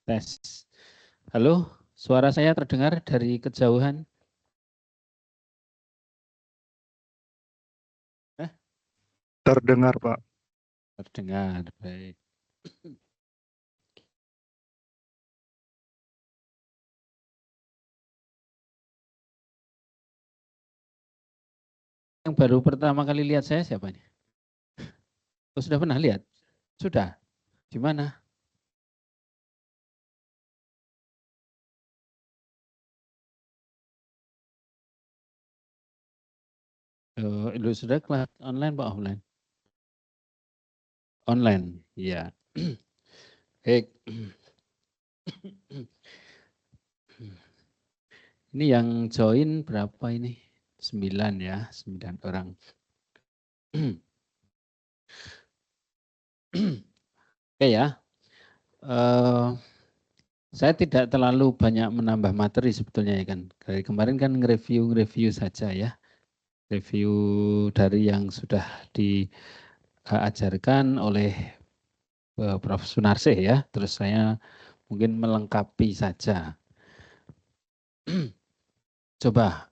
Tes. Halo, suara saya terdengar dari kejauhan? Terdengar, Pak. Terdengar, baik. Yang baru pertama kali lihat saya siapa nih? Oh, sudah pernah lihat? Sudah? Di mana? Oh, sudah kelas online Pak, offline? Online, iya. Baik. Ini yang join berapa ini? 9 ya, 9 orang. Oke ya. Saya tidak terlalu banyak menambah materi sebetulnya ya kan. Dari kemarin kan nge-review saja ya. Review dari yang sudah diajarkan oleh Prof. Sunarsih ya. Terus saya mungkin melengkapi saja. Coba,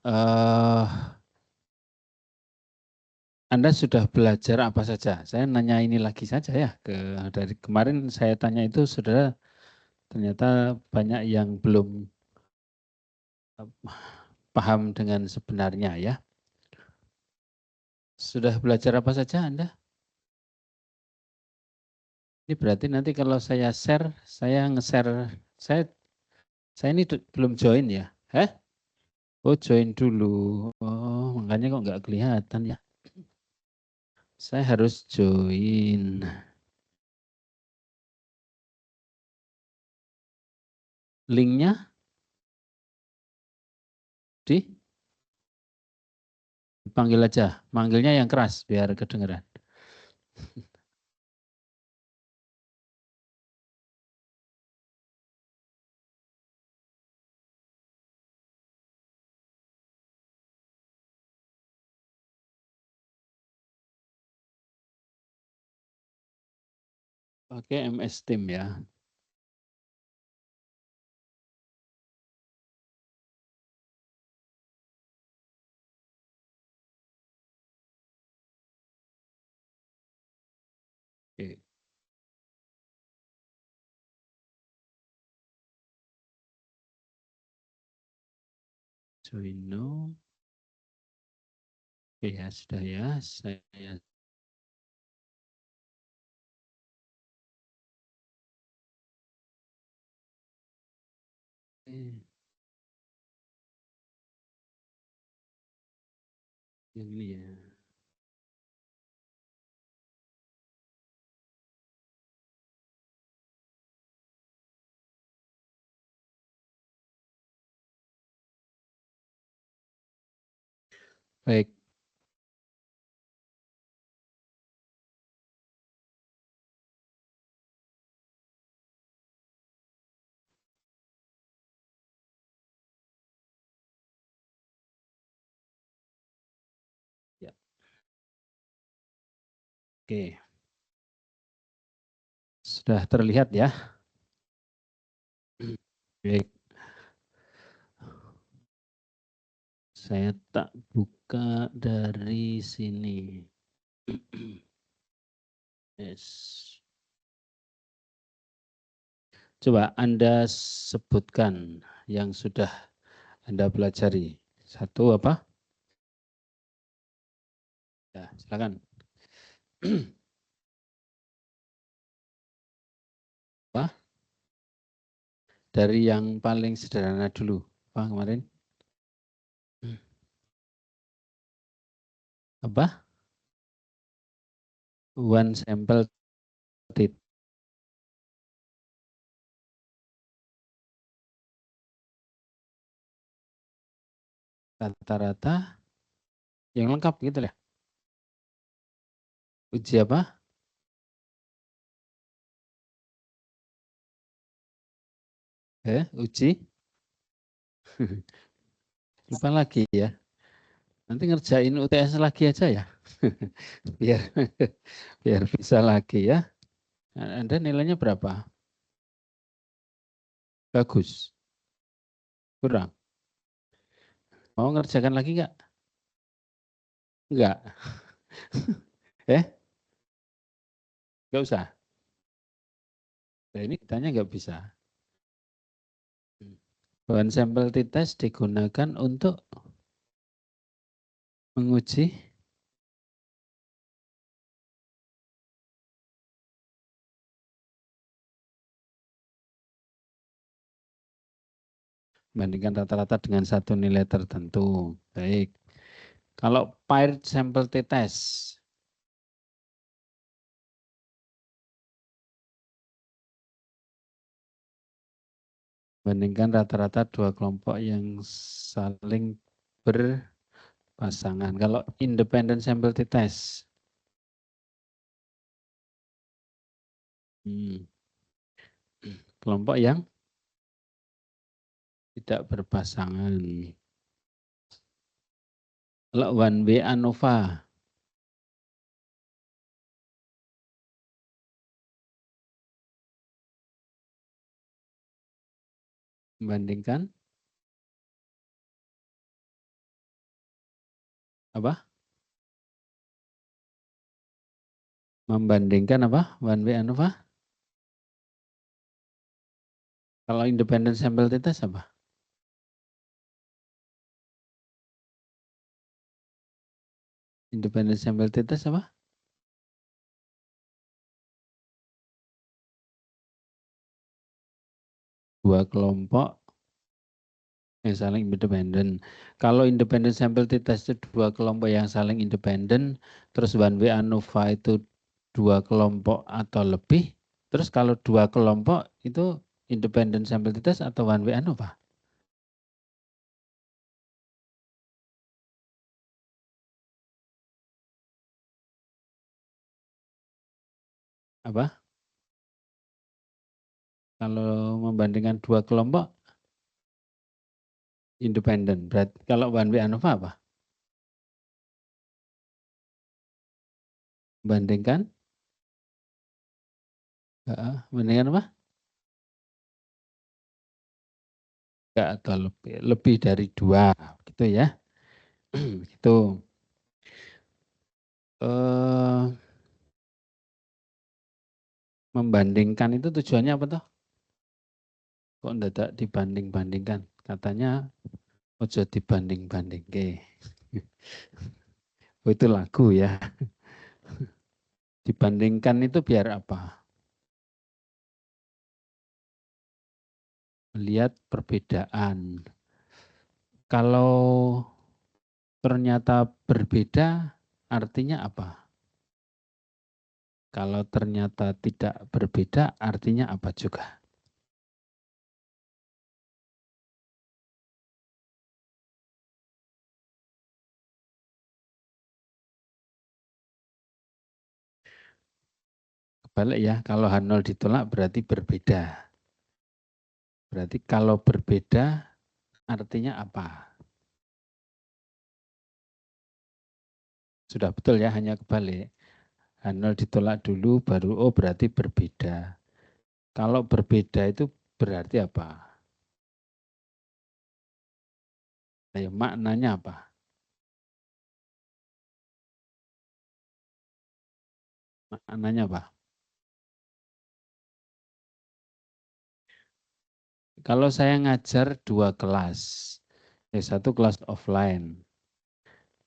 Anda sudah belajar apa saja? Saya nanya ini lagi saja ya. Dari kemarin saya tanya itu saudara ternyata banyak yang belum paham dengan sebenarnya ya. Sudah belajar apa saja Anda? Ini berarti nanti kalau saya share, saya nge-share, saya ini belum join ya? Oh join dulu. Oh makanya kok nggak kelihatan ya. Saya harus join. Linknya dipanggil aja. Manggilnya yang keras biar kedengeran. Pakai MS Team ya. Oke. Join no. Oke ya sudah ya. Saya yang ini ya. Baik. Ya. Oke. Sudah terlihat ya. Baik. Saya tak buka dari sini. Yes. Coba Anda sebutkan yang sudah Anda pelajari. Satu apa? Ya, silakan. Apa? Dari yang paling sederhana dulu. Apa kemarin? Apa? One sample data rata-rata yang lengkap gitu ya. Uji apa? Uji? Lupa lagi ya. Nanti ngerjain UTS lagi aja ya. biar biar bisa lagi ya. Anda nilainya berapa? Bagus. Kurang. Mau ngerjakan lagi nggak? Enggak. Nggak usah. Nah, ini ditanya nggak bisa. Bahan sampel t-test digunakan untuk menguji bandingkan rata-rata dengan satu nilai tertentu. Baik. Kalau paired sampel t-test, bandingkan rata-rata dua kelompok yang saling berpasangan. Kalau independent sample t-test, kelompok yang tidak berpasangan. Kalau one way ANOVA, membandingkan apa? Membandingkan apa? One way ANOVA? Kalau independent sample t-test apa? Independent sample t-test apa? Dua kelompok yang saling independen. Kalau independent sample t-test itu dua kelompok yang saling independen, terus one way ANOVA itu dua kelompok atau lebih, terus kalau dua kelompok itu independent sample t-test atau one way ANOVA? Apa? Kalau membandingkan dua kelompok independen, berarti kalau one way ANOVA apa? Bandingkan? Bandingkan apa? Enggak, atau lebih dari dua, gitu ya. Gitu. Membandingkan itu tujuannya apa toh? Kok tidak dibanding-bandingkan? Katanya ojo dibanding-banding. Oh, itu lagu ya. Dibandingkan itu biar apa? Melihat perbedaan. Kalau ternyata berbeda, artinya apa? Kalau ternyata tidak berbeda, artinya apa juga? Kebalik ya, kalau H0 ditolak berarti berbeda. Berarti kalau berbeda, artinya apa? Sudah betul ya, hanya kebalik. H0 ditolak dulu, baru oh berarti berbeda. Kalau berbeda itu berarti apa? Ayo, maknanya apa? Maknanya apa? Kalau saya ngajar dua kelas, yang satu kelas offline,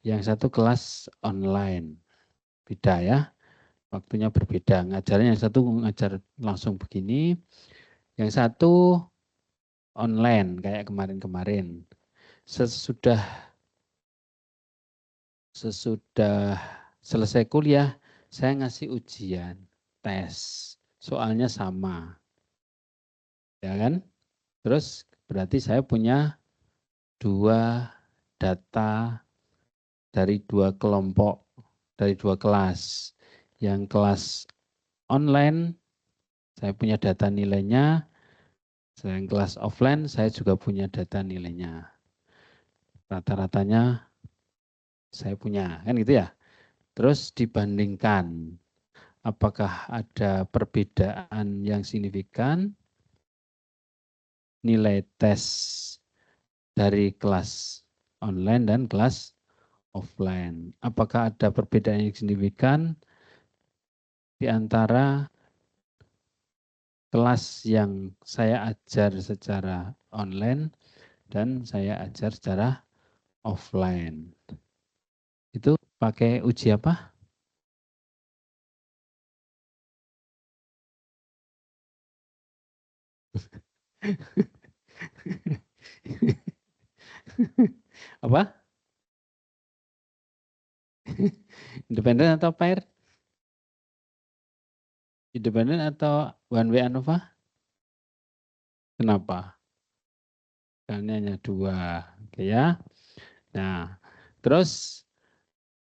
yang satu kelas online, beda ya, waktunya berbeda. Ngajarnya yang satu ngajar langsung begini, yang satu online kayak kemarin-kemarin. Sesudah selesai kuliah, saya ngasih ujian, tes, soalnya sama, ya kan? Terus berarti saya punya dua data dari dua kelompok, dari dua kelas. Yang kelas online, saya punya data nilainya. Yang kelas offline, saya juga punya data nilainya. Rata-ratanya saya punya, kan gitu ya. Terus dibandingkan, apakah ada perbedaan yang signifikan nilai tes dari kelas online dan kelas offline. Apakah ada perbedaan yang signifikan di antara kelas yang saya ajar secara online dan saya ajar secara offline? Itu pakai uji apa? Apa? Independen atau pair? Independen atau one way ANOVA? Kenapa? Karena hanya dua. Oke ya. Nah, terus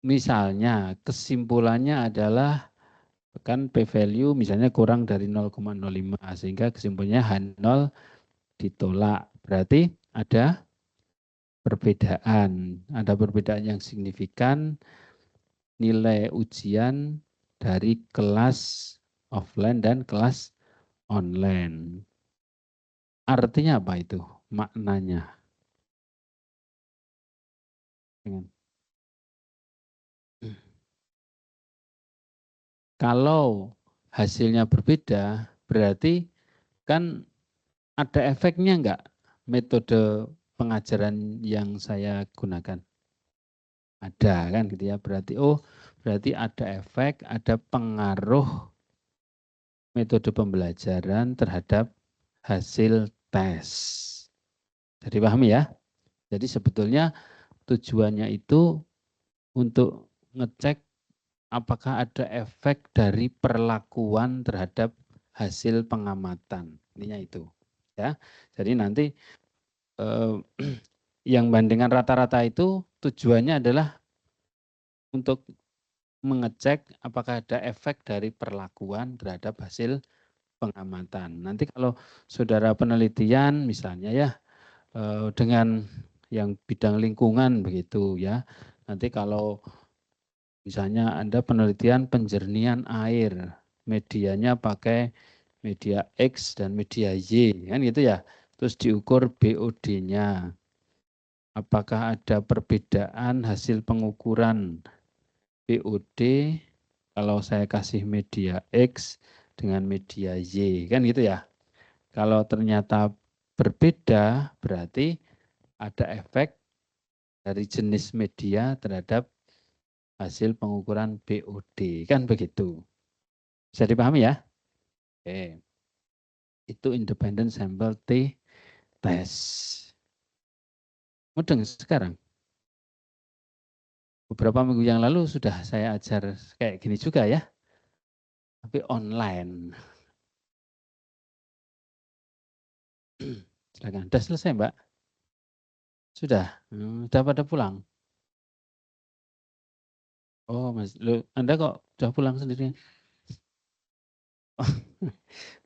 misalnya kesimpulannya adalah kan p-value misalnya kurang dari 0,05 sehingga kesimpulannya H0 ditolak. Berarti ada perbedaan yang signifikan nilai ujian dari kelas offline dan kelas online. Artinya apa itu? Maknanya. Kalau hasilnya berbeda, berarti kan ada efeknya enggak metode pengajaran yang saya gunakan? Ada kan gitu ya. Berarti ada efek, ada pengaruh metode pembelajaran terhadap hasil tes. Jadi pahami ya? Jadi sebetulnya tujuannya itu untuk ngecek apakah ada efek dari perlakuan terhadap hasil pengamatan. Intinya itu. Ya. Jadi nanti eh, yang bandingan rata-rata itu tujuannya adalah untuk mengecek apakah ada efek dari perlakuan terhadap hasil pengamatan. Nanti kalau saudara penelitian misalnya ya dengan yang bidang lingkungan begitu ya. Nanti kalau misalnya Anda penelitian penjernihan air, medianya pakai media X dan media Y, kan gitu ya. Terus diukur BOD-nya. Apakah ada perbedaan hasil pengukuran BOD kalau saya kasih media X dengan media Y, kan gitu ya. Kalau ternyata berbeda, berarti ada efek dari jenis media terhadap hasil pengukuran BOD, kan begitu. Bisa dipahami ya? Oke. Itu independent sample test. Mudeng sekarang. Beberapa minggu yang lalu sudah saya ajar kayak gini juga ya. Tapi online. Silakan. Sudah selesai, Mbak? Sudah. Sudah pada pulang? Oh, Mas. Loh, Anda kok sudah pulang sendiri?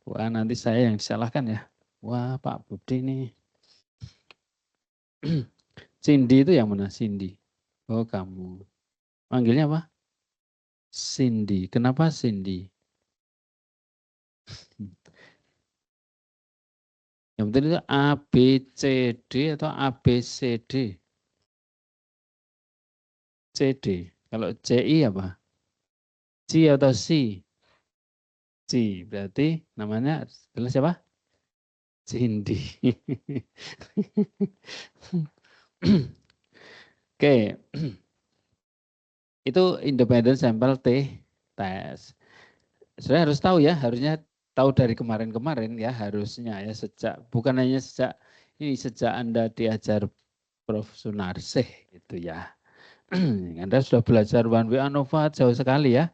Wah, nanti saya yang disalahkan ya. Wah, Pak Budi nih. Cindy itu yang mana? Cindy. Oh, kamu. Manggilnya apa? Cindy. Kenapa Cindy? Yang penting itu A, B, C, D atau A, B, C, D? C, D. Kalau C, I apa? C atau C? C. Berarti namanya adalah siapa? Cindy. Oke. Itu independent sample test. Saya harus tahu ya, harusnya tahu dari kemarin-kemarin ya, harusnya ya bukan hanya sejak Anda diajar Prof. Sunarsih gitu ya. Anda sudah belajar one way ANOVA jauh sekali ya,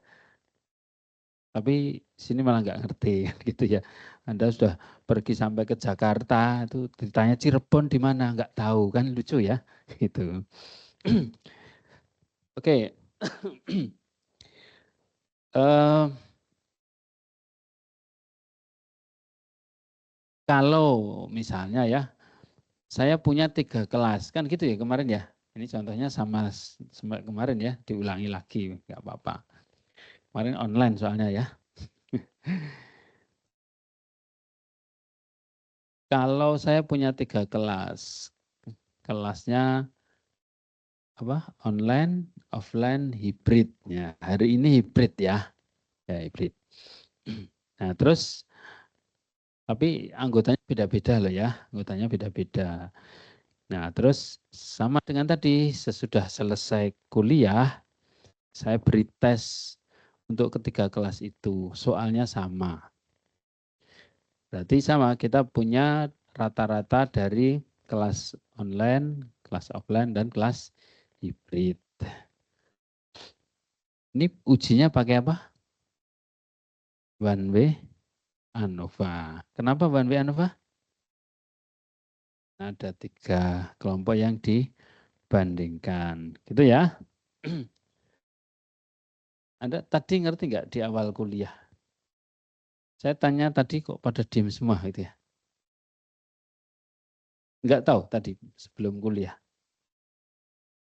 tapi sini malah nggak ngerti gitu ya. Anda sudah pergi sampai ke Jakarta, itu ditanya Cirebon di mana, nggak tahu kan, lucu ya gitu. Oke. Kalau misalnya ya, saya punya 3 kelas, kan gitu ya kemarin ya. Ini contohnya sama kemarin ya, diulangi lagi, nggak apa-apa. Kemarin online soalnya ya. Kalau saya punya 3 kelas, kelasnya apa? Online, offline, hybrid. Ya, hari ini hybrid ya. Ya, hybrid. Nah, terus tapi anggotanya beda-beda loh ya. Anggotanya beda-beda. Nah, terus sama dengan tadi, sesudah selesai kuliah, saya beri tes untuk ketiga kelas itu. Soalnya sama. Berarti sama, kita punya rata-rata dari kelas online, kelas offline, dan kelas hybrid. Ini ujinya pakai apa? One way ANOVA. Kenapa one way ANOVA? Ada 3 kelompok yang dibandingkan. Gitu ya. Anda tadi ngerti nggak di awal kuliah? Saya tanya tadi kok pada diem semua gitu ya. Nggak tahu tadi sebelum kuliah.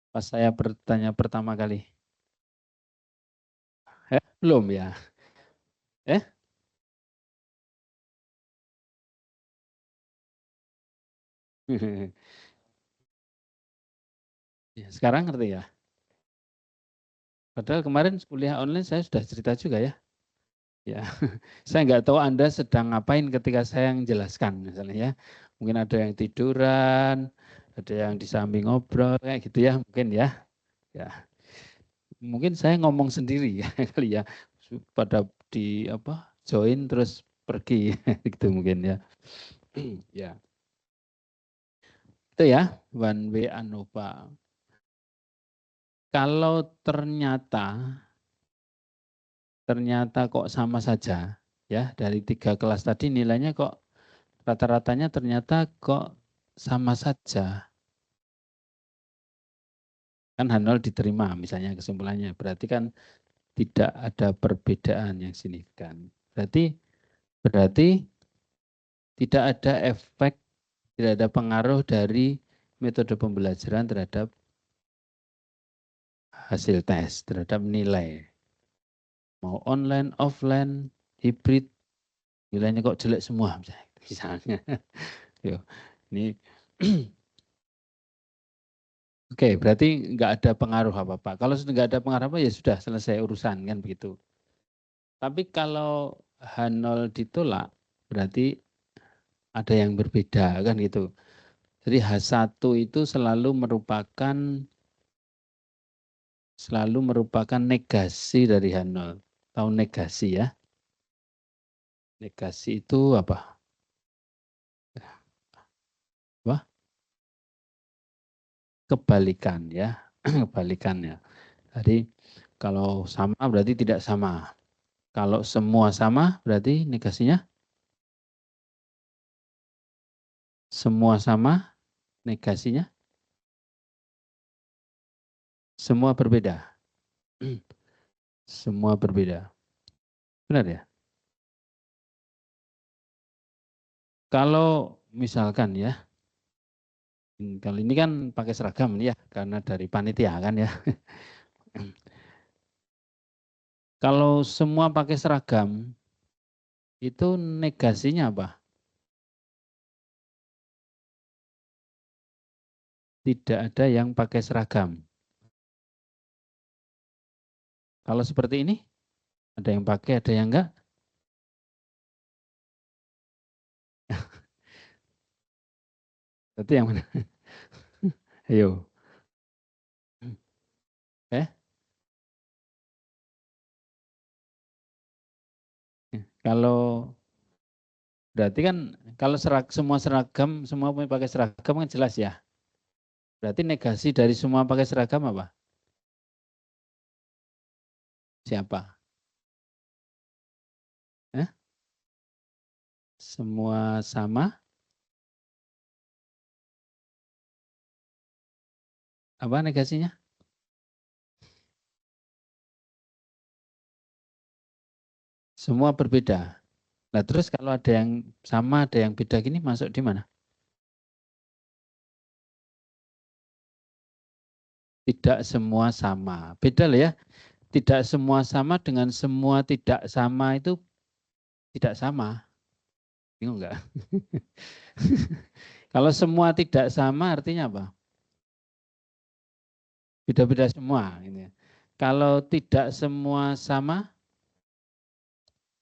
Pas saya bertanya pertama kali. Belum ya? Eh? Sekarang ngerti ya? Padahal kemarin kuliah online saya sudah cerita juga ya. Ya, saya nggak tahu Anda sedang ngapain ketika saya menjelaskan misalnya ya. Mungkin ada yang tiduran, ada yang di samping ngobrol kayak gitu ya, mungkin ya. Ya, mungkin saya ngomong sendiri ya kali ya. Pada di apa? Join terus pergi gitu mungkin ya. Ya. Itu ya, one way ANOVA. Kalau ternyata kok sama saja ya, dari 3 kelas tadi nilainya kok rata-ratanya ternyata kok sama saja. Kan H0 diterima misalnya kesimpulannya. Berarti kan tidak ada perbedaan yang signifikan. Berarti tidak ada efek, tidak ada pengaruh dari metode pembelajaran terhadap hasil tes, terhadap nilai. Mau online, offline, hybrid, nilainya kok jelek semua misalnya. Yo, ini oke, berarti nggak ada pengaruh apa-apa. Kalau sudah nggak ada pengaruh apa ya sudah selesai urusan kan begitu. Tapi kalau H0 ditolak berarti ada yang berbeda kan gitu. Jadi H1 itu selalu merupakan negasi dari H0. Tahu negasi ya? Negasi itu apa? Wah, kebalikan ya. Kebalikannya. Jadi kalau sama berarti tidak sama. Kalau semua sama berarti negasinya semua sama, negasinya semua berbeda. Semua berbeda. Benar ya? Kalau misalkan ya, kali ini kan pakai seragam nih ya, karena dari panitia kan ya. Kalau semua pakai seragam, itu negasinya apa? Tidak ada yang pakai seragam. Kalau seperti ini, ada yang pakai, ada yang enggak. Berarti yang mana? Ayo. Eh, kalau berarti kan kalau semua seragam, semua pakai seragam kan jelas ya. Berarti negasi dari semua pakai seragam apa? Siapa? Eh? Semua sama, apa negasinya? Semua berbeda. Nah, terus kalau ada yang sama, ada yang beda gini masuk di mana? Tidak semua sama. Beda loh ya. Tidak semua sama dengan semua tidak sama itu tidak sama. Bingung nggak? Kalau semua tidak sama artinya apa? Beda-beda semua. Gitu ya. Kalau tidak semua sama,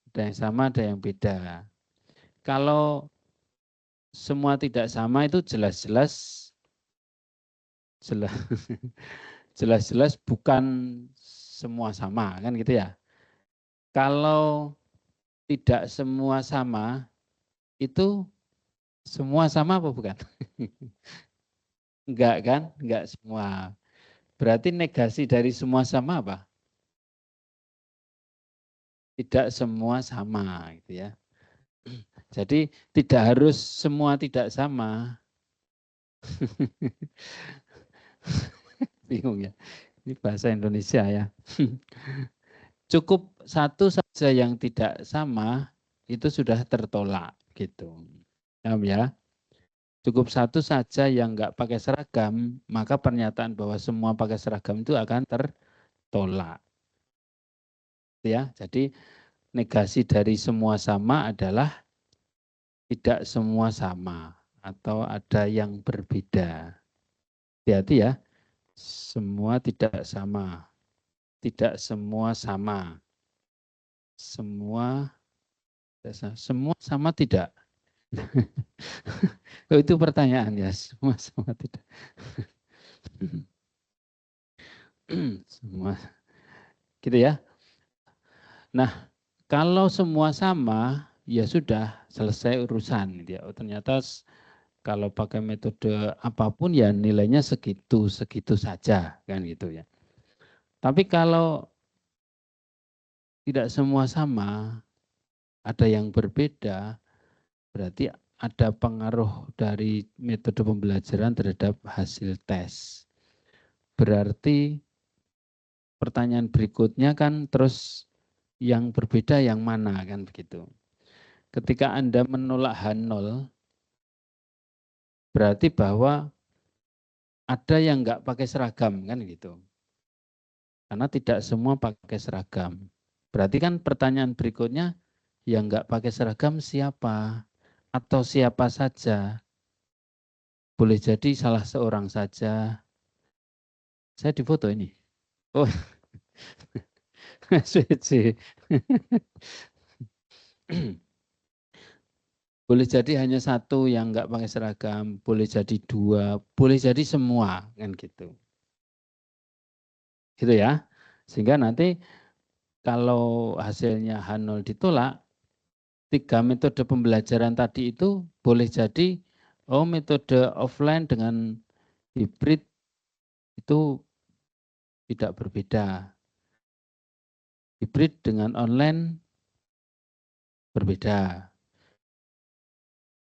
ada yang sama, ada yang beda. Kalau semua tidak sama itu jelas-jelas jelas-jelas bukan semua sama, kan gitu ya. Kalau tidak semua sama, itu semua sama apa bukan? Enggak kan? Enggak semua. Berarti negasi dari semua sama apa? Tidak semua sama gitu ya. Jadi tidak harus semua tidak sama. Bingung ya. Ini bahasa Indonesia ya. Cukup satu saja yang tidak sama itu sudah tertolak gitu. Paham ya? Cukup satu saja yang nggak pakai seragam, maka pernyataan bahwa semua pakai seragam itu akan tertolak. Ya, jadi negasi dari semua sama adalah tidak semua sama atau ada yang berbeda. Hati-hati ya, semua tidak sama, tidak semua sama, semua sama tidak. Oh, itu pertanyaan ya, semua sama tidak. Semua gitu ya. Nah, kalau semua sama, ya sudah selesai urusan. Ya, oh, ternyata kalau pakai metode apapun ya nilainya segitu saja kan gitu ya. Tapi kalau tidak semua sama, ada yang berbeda, berarti ada pengaruh dari metode pembelajaran terhadap hasil tes. Berarti pertanyaan berikutnya kan terus yang berbeda yang mana kan begitu. Ketika Anda menolak H0, berarti bahwa ada yang nggak pakai seragam kan gitu. Karena tidak semua pakai seragam. Berarti kan pertanyaan berikutnya yang nggak pakai seragam siapa? Atau siapa saja? Boleh jadi salah seorang saja. Saya di foto ini. Oh, SWC. Boleh jadi hanya satu yang nggak pakai seragam, boleh jadi dua, boleh jadi semua, kan gitu. Gitu ya. Sehingga nanti kalau hasilnya H0 ditolak, 3 metode pembelajaran tadi itu boleh jadi, oh metode offline dengan hibrid itu tidak berbeda. Hibrid dengan online berbeda.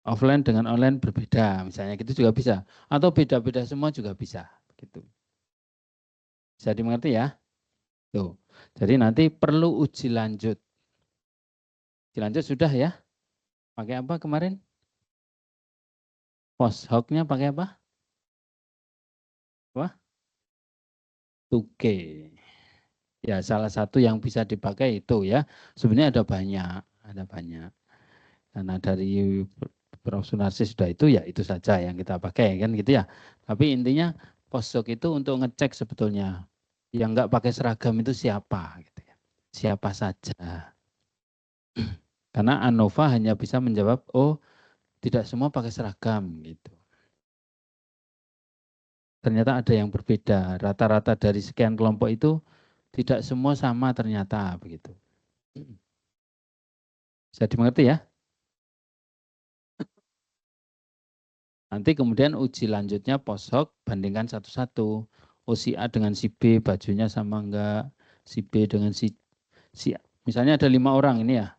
Offline dengan online berbeda, misalnya gitu juga bisa. Atau beda-beda semua juga bisa. Gitu. Bisa dimengerti ya? Tuh. Jadi nanti perlu uji lanjut. Uji lanjut sudah ya? Pakai apa kemarin? Post hoc-nya pakai apa? Wah, 2K. Ya, salah satu yang bisa dipakai itu ya. Sebenarnya ada banyak. Karena dari Prof. Sunarsi sudah itu saja yang kita pakai kan gitu ya. Tapi intinya post hoc itu untuk ngecek sebetulnya yang nggak pakai seragam itu siapa gitu ya. Siapa saja. Karena ANOVA hanya bisa menjawab, oh tidak semua pakai seragam gitu. Ternyata ada yang berbeda. Rata-rata dari sekian kelompok itu tidak semua sama ternyata begitu. Bisa dimengerti ya? Nanti kemudian uji lanjutnya post hoc bandingkan satu-satu. Oh si A dengan si B bajunya sama enggak, si B dengan si A. Misalnya ada 5 orang ini ya.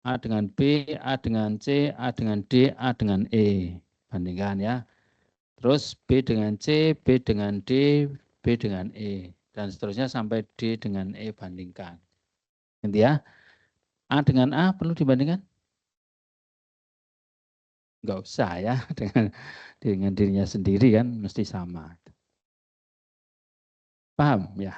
A dengan B, A dengan C, A dengan D, A dengan E. Bandingkan ya. Terus B dengan C, B dengan D, B dengan E. Dan seterusnya sampai D dengan E bandingkan. Nanti ya. A dengan A perlu dibandingkan? Enggak usah ya. Dengan dirinya sendiri kan mesti sama. Paham ya?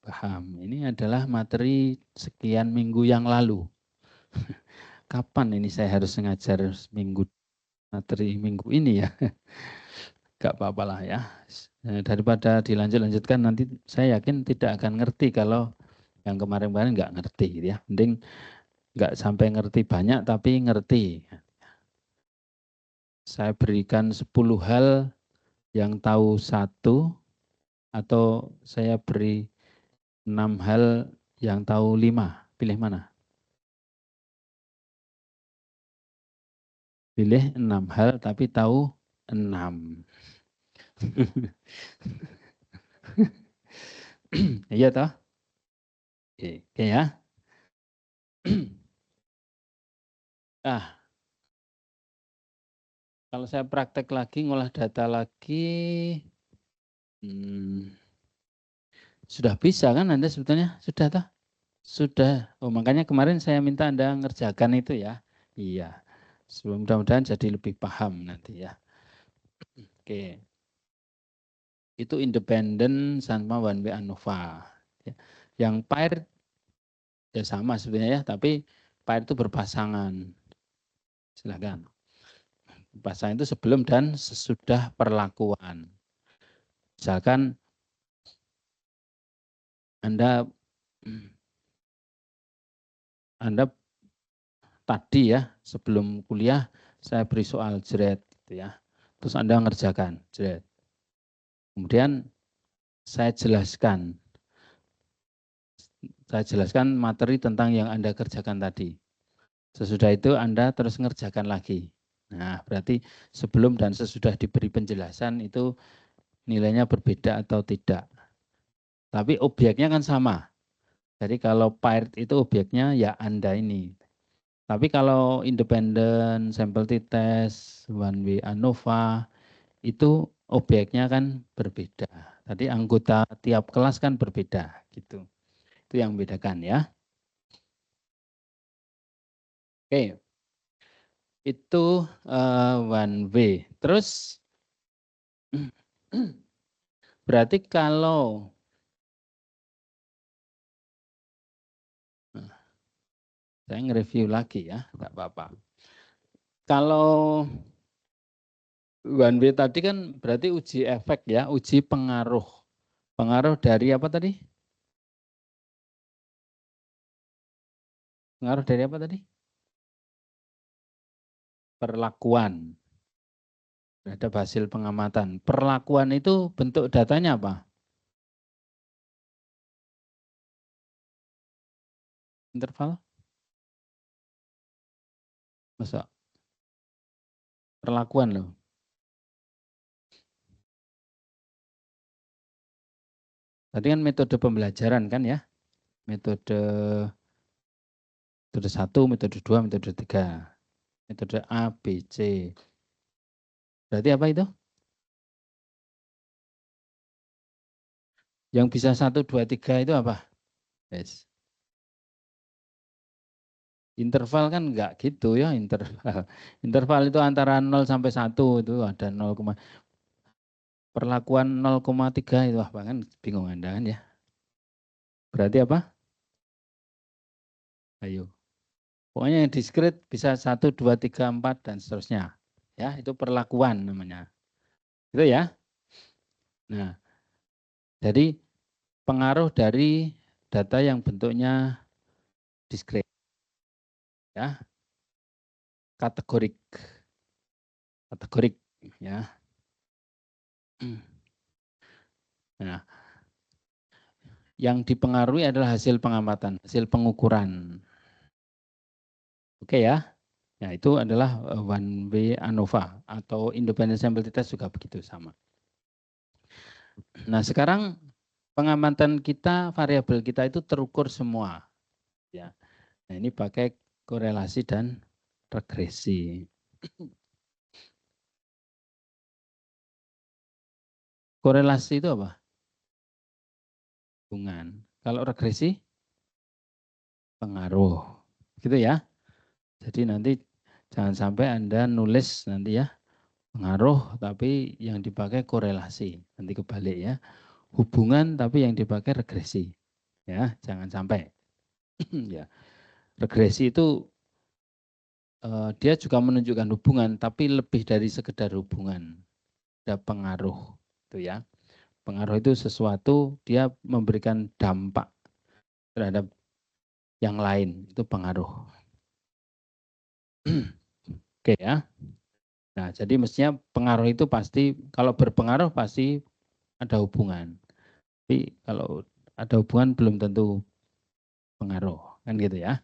Paham. Ini adalah materi sekian minggu yang lalu. kapan ini saya harus ngajar materi minggu ini ya. Gak apa-apa lah ya. Daripada dilanjutkan nanti saya yakin tidak akan ngerti kalau yang kemarin-kemarin nggak ngerti gitu ya. Mending nggak sampai ngerti banyak tapi ngerti. Saya berikan 10 hal yang tahu 1 atau saya beri 6 hal yang tahu 5. Pilih mana? Pilih 6 hal tapi tahu 6. Iya toh? Oke ya. Ah, kalau saya praktek lagi, ngolah data lagi, sudah bisa kan Anda sebetulnya? Sudah toh? Sudah. Oh, makanya kemarin saya minta Anda ngerjakan itu ya. Iya. Mudah-mudahan jadi lebih paham nanti ya. Oke. Itu independen sama one way ANOVA. Yang pair ya sama sebenarnya ya, tapi pair itu berpasangan. Silakan. Pasangan itu sebelum dan sesudah perlakuan. Misalkan Anda tadi ya sebelum kuliah saya beri soal jeret gitu ya. Terus Anda ngerjakan jeret. Kemudian saya jelaskan materi tentang yang Anda kerjakan tadi. Sesudah itu Anda terus ngerjakan lagi. Nah, berarti sebelum dan sesudah diberi penjelasan itu nilainya berbeda atau tidak. Tapi objeknya kan sama. Jadi kalau paired itu objeknya ya Anda ini. Tapi kalau independen, sample test, one way ANOVA, itu objeknya kan berbeda. Tadi anggota tiap kelas kan berbeda gitu. Itu yang membedakan ya. Oke. Itu one way. Terus berarti kalau saya nge-review lagi ya, enggak apa-apa. Kalau one way tadi kan berarti uji efek ya, uji pengaruh. Pengaruh dari apa tadi? Pengaruh dari apa tadi? Perlakuan. Terhadap hasil pengamatan. Perlakuan itu bentuk datanya apa? Interval? Masa perlakuan loh. Tadi kan metode pembelajaran kan ya? Metode 1, metode 2, metode 3. Metode A, B, C. Berarti apa itu? Yang bisa 1, 2, 3 itu apa? Yes. Interval kan enggak gitu ya interval. Interval itu antara 0 sampai 1 itu ada 0, perlakuan 0,3 itu apa kan bingung Anda kan ya. Berarti apa? Ayo. Pokoknya yang diskrit bisa 1, 2, 3, 4 dan seterusnya. Ya, itu perlakuan namanya. Itu ya. Nah, jadi pengaruh dari data yang bentuknya diskrit. Ya. Kategorik. Kategorik ya. Nah, yang dipengaruhi adalah hasil pengamatan, hasil pengukuran. Oke ya. Nah, itu adalah one way ANOVA atau independent sample test juga begitu sama. Nah, sekarang pengamatan kita, variabel kita itu terukur semua. Ya. Nah, ini pakai korelasi dan regresi. Korelasi itu apa? Hubungan. Kalau regresi? Pengaruh. Gitu ya. Jadi nanti jangan sampai Anda nulis nanti ya pengaruh tapi yang dipakai korelasi. Nanti kebalik ya. Hubungan tapi yang dipakai regresi. Ya, jangan sampai. Ya. Regresi itu dia juga menunjukkan hubungan, tapi lebih dari sekedar hubungan. Ada pengaruh, itu ya. Pengaruh itu sesuatu dia memberikan dampak terhadap yang lain, itu pengaruh. Oke ya. Nah, jadi mestinya pengaruh itu pasti, kalau berpengaruh pasti ada hubungan. Tapi kalau ada hubungan belum tentu pengaruh, kan gitu ya.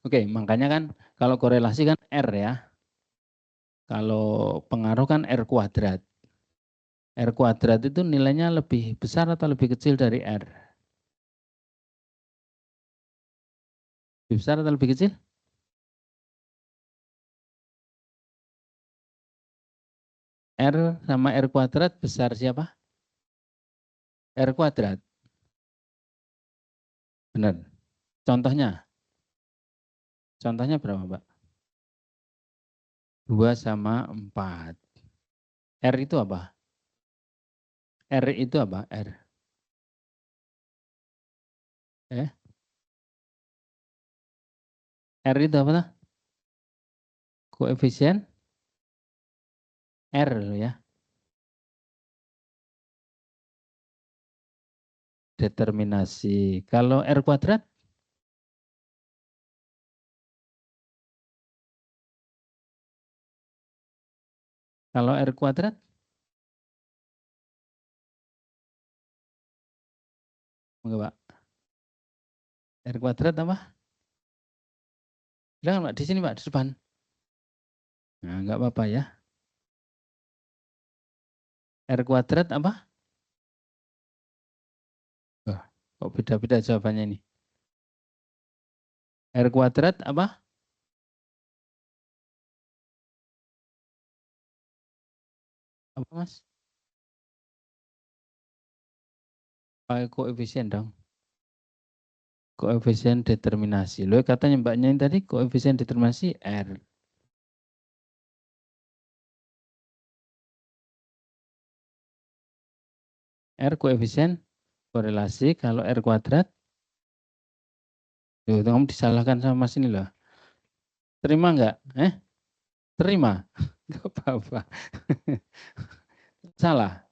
Oke, makanya kan kalau korelasi kan R ya. Kalau pengaruh kan R kuadrat. R kuadrat itu nilainya lebih besar atau lebih kecil dari R? Lebih besar atau lebih kecil? R sama R kuadrat besar siapa? R kuadrat. Benar. Contohnya? Contohnya berapa, Pak? 2 sama 4. R itu apa? R itu apa? R. Eh? R itu apa? Koefisien R ya. Determinasi. Kalau R kuadrat? Kalau R kuadrat? Enggak, Pak. R kuadrat apa? Bilang, Pak, di sini, Pak, di depan. Nah, enggak apa-apa ya. R kuadrat apa? Oh, kok beda-beda jawabannya ini? R kuadrat apa? Apa, Mas? Pakai koefisien dong. Koefisien determinasi. Loh, katanya mbaknya yang tadi koefisien determinasi R. R koefisien korelasi. Kalau R kuadrat, tuh, kamu disalahkan sama Mas ini loh. Terima enggak? Terima? Enggak apa-apa. Salah?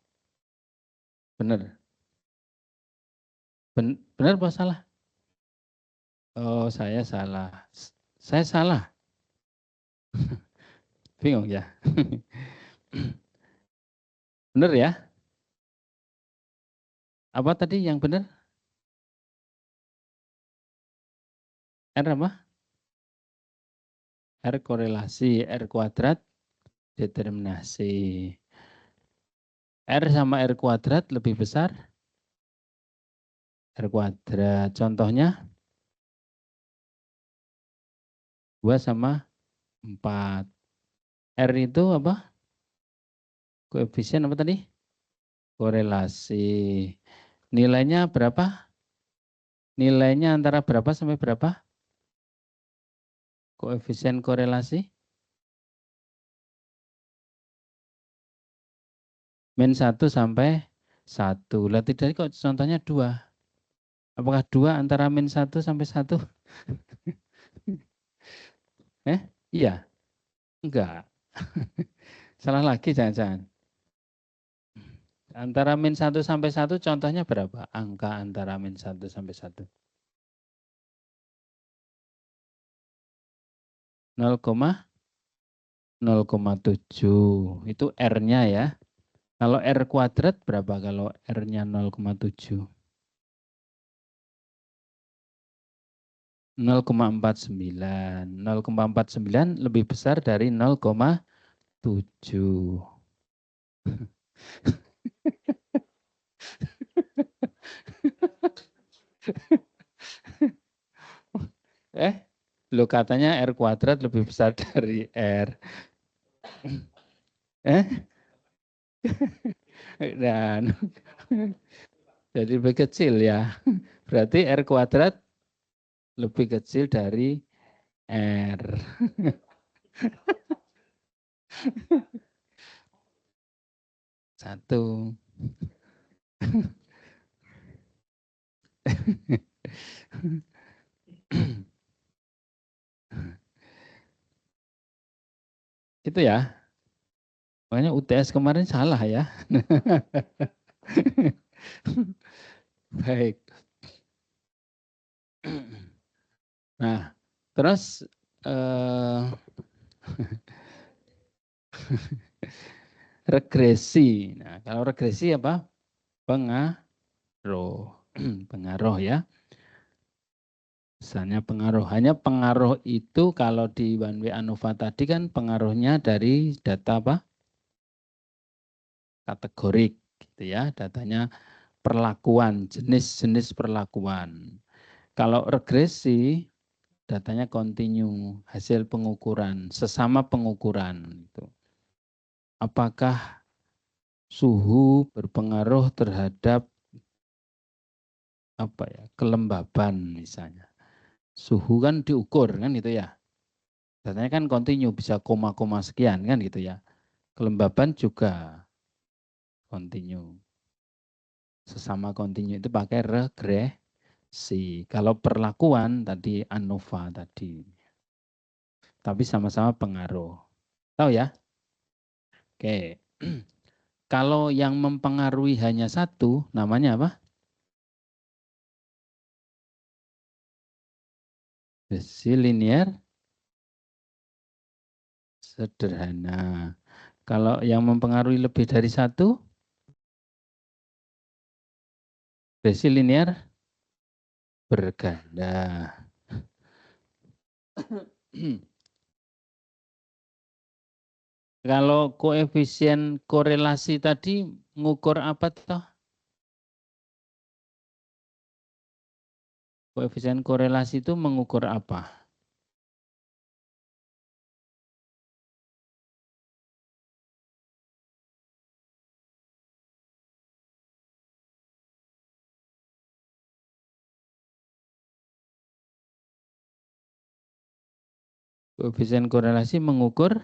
Benar? Benar apa salah? Oh, saya salah. Saya salah. Bingung ya? Benar ya? Apa tadi yang benar? R apa? R korelasi, R kuadrat determinasi. R sama R kuadrat lebih besar? R kuadrat. Contohnya 2 sama 4. R itu apa? Koefisien apa tadi? Korelasi. Nilainya berapa? Nilainya antara berapa sampai berapa? Koefisien korelasi? Min 1 sampai 1. Lah tadi kok contohnya 2. Apakah 2 antara min 1 sampai 1? Iya? Enggak. Salah lagi jangan-jangan. Antara min 1 sampai 1 contohnya berapa? Angka antara min 1 sampai 1. 0,7. Itu R-nya ya. Kalau R kuadrat berapa kalau R-nya 0,7? 0,49. 0,49 lebih besar dari 0,7. Lo katanya R kuadrat lebih besar dari R. Dan jadi lebih kecil ya. Berarti R kuadrat lebih kecil dari R. Satu. Itu ya. Makanya UTS kemarin salah ya. Baik. Nah, terus eh, regresi. Nah, kalau regresi apa? Pengaruh. Pengaruh ya. Misalnya pengaruh. Hanya pengaruh itu kalau di one way ANOVA tadi kan pengaruhnya dari data apa? Kategorik gitu ya. Datanya perlakuan, jenis-jenis perlakuan. Kalau regresi datanya kontinu, hasil pengukuran, sesama pengukuran itu. Apakah suhu berpengaruh terhadap apa ya? Kelembaban misalnya. Suhu kan diukur kan gitu ya. Datanya kan kontinu bisa koma-koma sekian kan gitu ya. Kelembaban juga kontinu. Sesama kontinu itu pakai regresi. Kalau perlakuan tadi ANOVA tadi. Tapi sama-sama pengaruh. Tahu ya? Oke. Kalau yang mempengaruhi hanya satu, namanya apa? Resi linier sederhana. Kalau yang mempengaruhi lebih dari satu, resi linier berganda. Kalau koefisien korelasi tadi ngukur apa toh? Koefisien korelasi itu mengukur apa? Koefisien korelasi mengukur,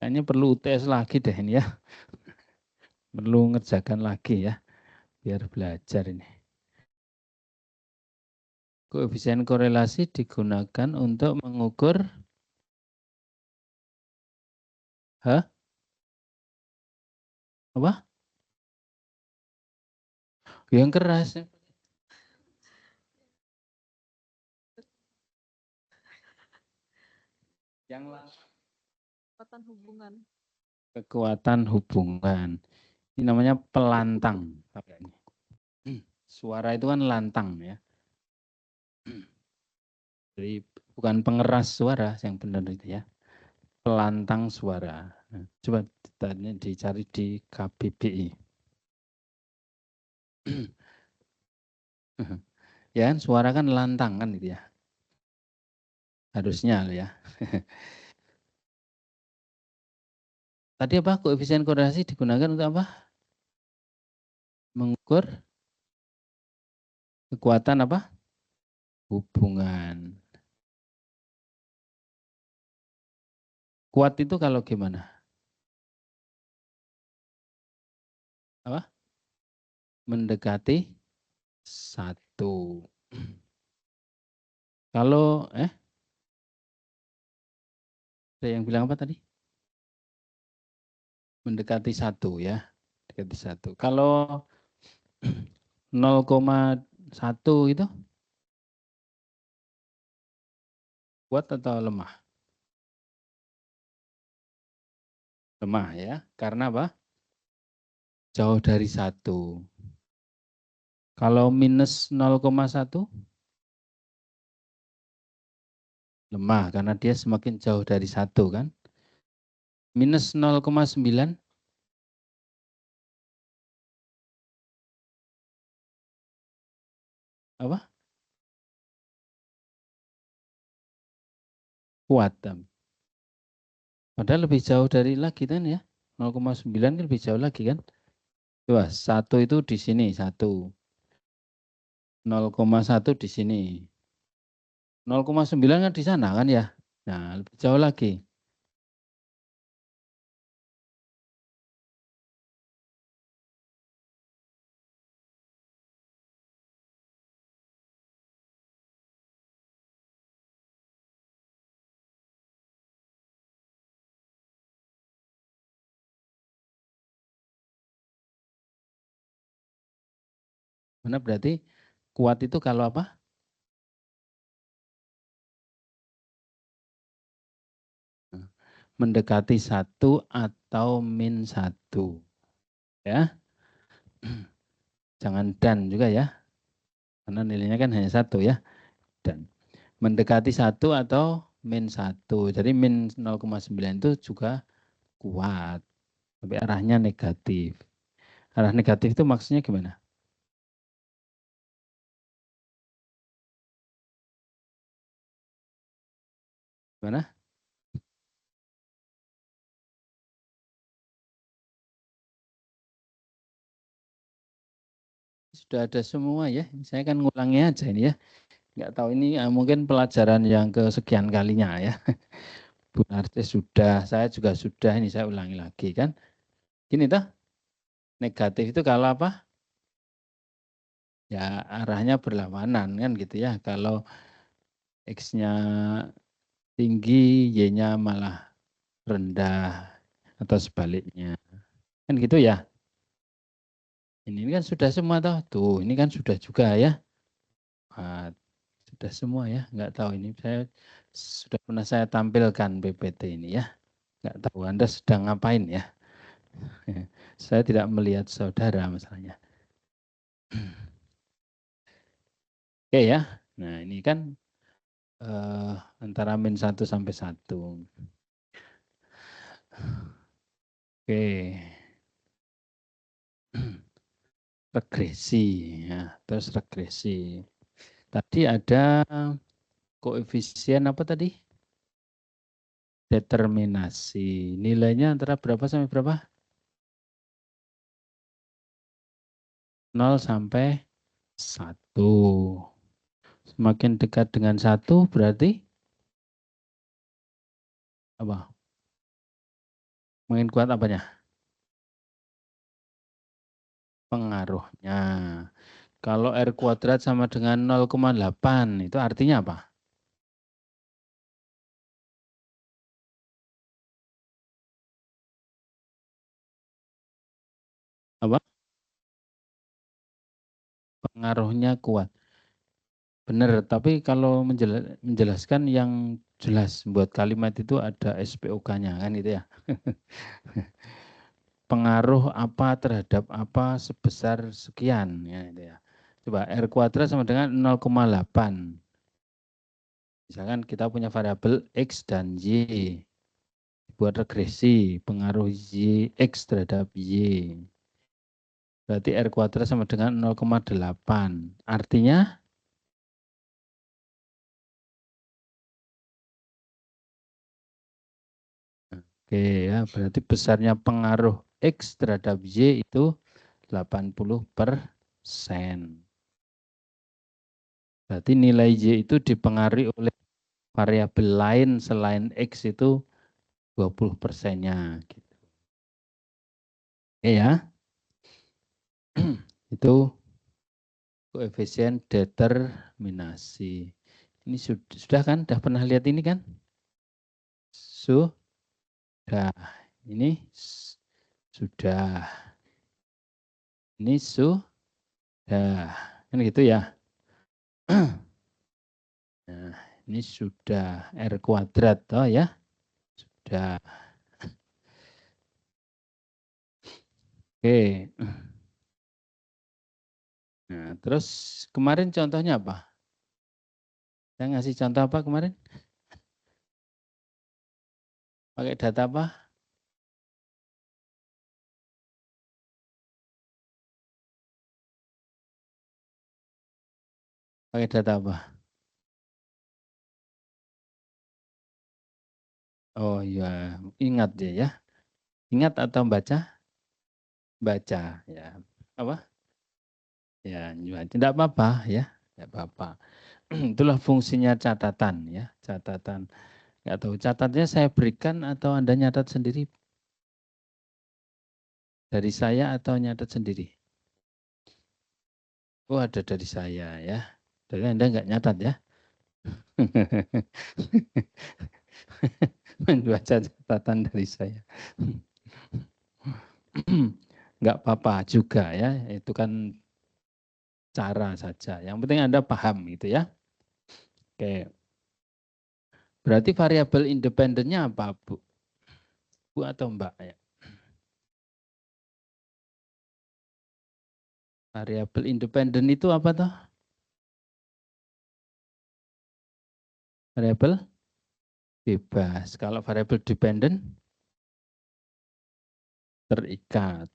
kayaknya perlu UTS lagi deh ini ya. Perlu ngerjakan lagi ya, biar belajar ini. Koefisien korelasi digunakan untuk mengukur apa? Yang keras. Yang Kekuatan hubungan. kekuatan hubungan. Ini namanya pelantang. Suara itu kan lantang ya. Jadi bukan pengeras suara yang benar itu ya. Pelantang suara. Nah, coba dicari di KBBI. Ya kan suara kan lantang kan gitu ya. Harusnya ya. Tadi apa? Koefisien korelasi digunakan untuk apa? Mengukur kekuatan apa? Hubungan. Kuat itu kalau gimana? Apa? Mendekati satu. Kalau ada yang bilang apa tadi? Mendekati satu ya. Mendekati satu. Kalau 0,1 itu kuat atau lemah? Lemah ya. Karena apa? Jauh dari satu. Kalau minus 0,1 lemah karena dia semakin jauh dari satu kan. Minus 0,9 apa? Kuat. Padahal lebih jauh dari lagi kan ya. 0,9 kan lebih jauh lagi kan. Coba satu itu di sini satu. 0,1 di sini. 0,9 kan di sana kan ya. Nah, lebih jauh lagi. Mana berarti kuat itu kalau apa? Mendekati 1 atau -1. Ya. Jangan dan juga ya. Karena nilainya kan hanya 1 ya. Dan mendekati 1 atau -1. Jadi -0,9 itu juga kuat. Tapi arahnya negatif. Arah negatif itu maksudnya gimana? Gimana? Sudah ada semua ya. Saya kan ngulangi aja ini ya. Nggak tahu ini mungkin pelajaran yang kesekian kalinya ya. Bu Narsis sudah, saya juga sudah, ini saya ulangi lagi kan. Gini toh, negatif itu kalau apa? Ya arahnya berlawanan kan gitu ya. Kalau X-nya tinggi, Y-nya malah rendah atau sebaliknya. Kan gitu ya. Ini kan sudah semua toh. Tuh, ini kan sudah juga ya. Nah, sudah semua ya. Nggak tahu ini saya sudah pernah saya tampilkan PPT ini ya. Nggak tahu Anda sedang ngapain ya. Saya tidak melihat saudara masalahnya. Oke ya. Nah ini kan antara -1 sampai 1. Oke. Regresi ya, terus regresi. Tadi ada koefisien apa tadi? Determinasi. Nilainya antara berapa sampai berapa? 0 sampai 1. Semakin dekat dengan 1 berarti apa? Makin kuat apanya? Pengaruhnya. Kalau R kuadrat sama dengan 0,8 itu artinya apa? Apa? Pengaruhnya kuat. Benar, tapi kalau menjelaskan yang jelas buat kalimat itu ada SPOK-nya kan gitu ya. Pengaruh apa terhadap apa sebesar sekian ya itu ya. Coba R kuadrat sama dengan 0,8. Misalkan kita punya variabel X dan Y. Buat regresi pengaruh Y X terhadap Y. Berarti R kuadrat sama dengan 0,8. Artinya oke ya, berarti besarnya pengaruh X terhadap Y itu 80%. Berarti nilai Y itu dipengaruhi oleh variabel lain selain X itu 20%-nya. Gitu. Oke ya, itu koefisien determinasi. Ini sudah kan? Sudah pernah lihat ini kan? Sudah. Ini sudah. Ini sudah. Kan gitu ya. Nah, ini sudah R kuadrat toh ya. Sudah. Oke. Nah, terus kemarin contohnya apa? Saya ngasih contoh apa kemarin? Pakai data apa? Pakai data apa? Oh iya, ingat ya. Ingat atau baca? Baca ya. Apa? Ya, tidak apa-apa ya. Tidak apa-apa. Itulah fungsinya catatan ya. Catatan. Nggak tahu catatnya saya berikan atau Anda nyatat sendiri? Dari saya atau nyatat sendiri? Oh ada dari saya ya. Dari Anda nggak nyatat ya? Membaca catatan dari saya. Nggak apa-apa juga ya. Itu kan cara saja. Yang penting Anda paham gitu ya. Oke. Berarti variabel independennya apa, Bu? Bu atau Mbak ya? Variabel independen itu apa toh? Variabel bebas. Kalau variabel dependen terikat.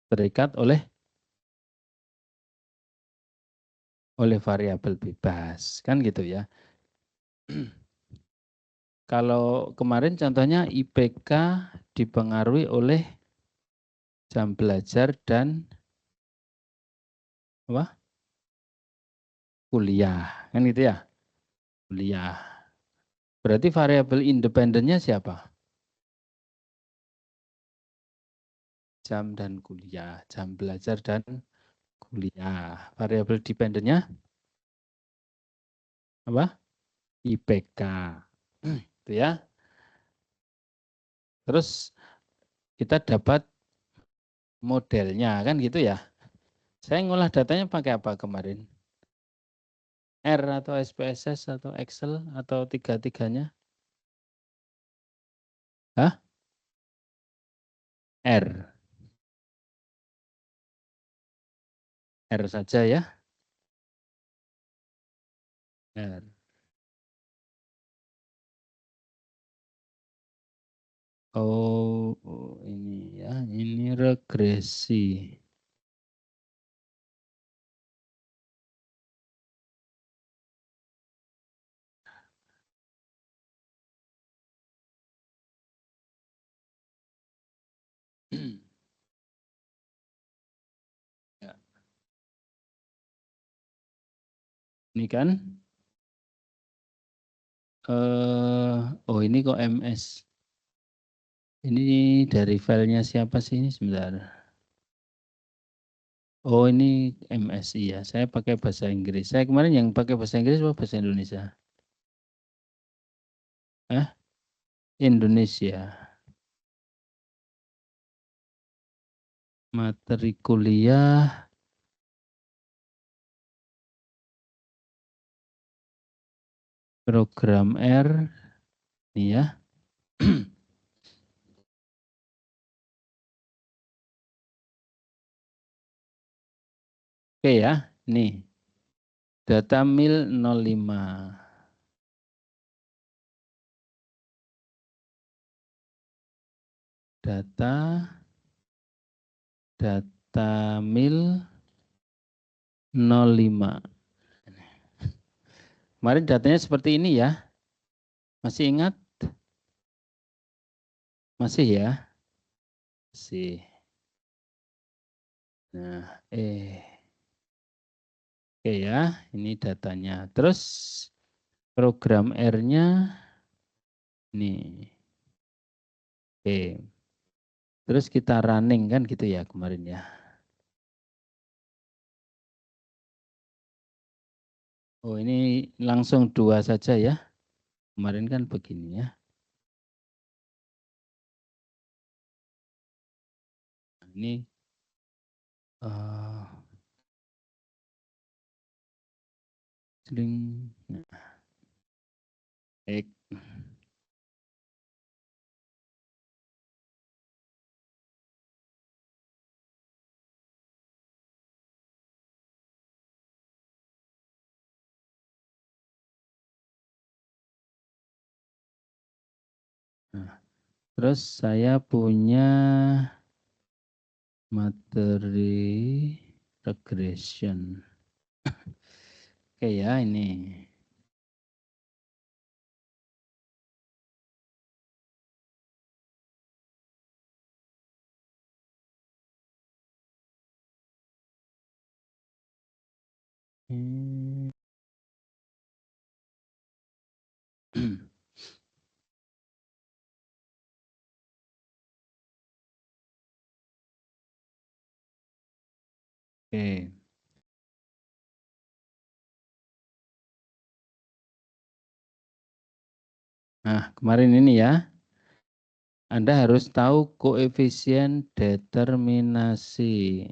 Terikat oleh variabel bebas. Kan gitu ya. Kalau kemarin contohnya IPK dipengaruhi oleh jam belajar dan apa? Kuliah. Kan gitu ya? Kuliah. Berarti variabel independennya siapa? Jam dan kuliah. Jam belajar dan kuliah. Variabel dependennya apa? IPK. Itu ya. Terus kita dapat modelnya kan gitu ya. Saya ngolah datanya pakai apa kemarin? R atau SPSS atau Excel atau tiga-tiganya? Hah? R. R saja ya. R. Oh, ini ya, ini regresi. Ya. Ini kan, oh ini kok MS. Ini dari filenya siapa sih ini sebentar. Oh ini MSI ya, saya pakai bahasa Inggris. Saya kemarin yang pakai bahasa Inggris atau bahasa Indonesia? Indonesia. Materi kuliah, program R, nih ya. Oke ya, nih. Data mil 05. Data mil 05. Kemarin datanya seperti ini ya. Masih ingat? Masih ya? Masih. Nah, oke ya, ini datanya. Terus program R-nya nih. Oke. Terus kita running kan gitu ya kemarin ya. Oh ini langsung 2 saja ya. Kemarin kan begini ya. Ini sering X. Nah, terus saya punya materi regression. Oke ya ini. Oke. Nah, kemarin ini ya. Anda harus tahu koefisien determinasi.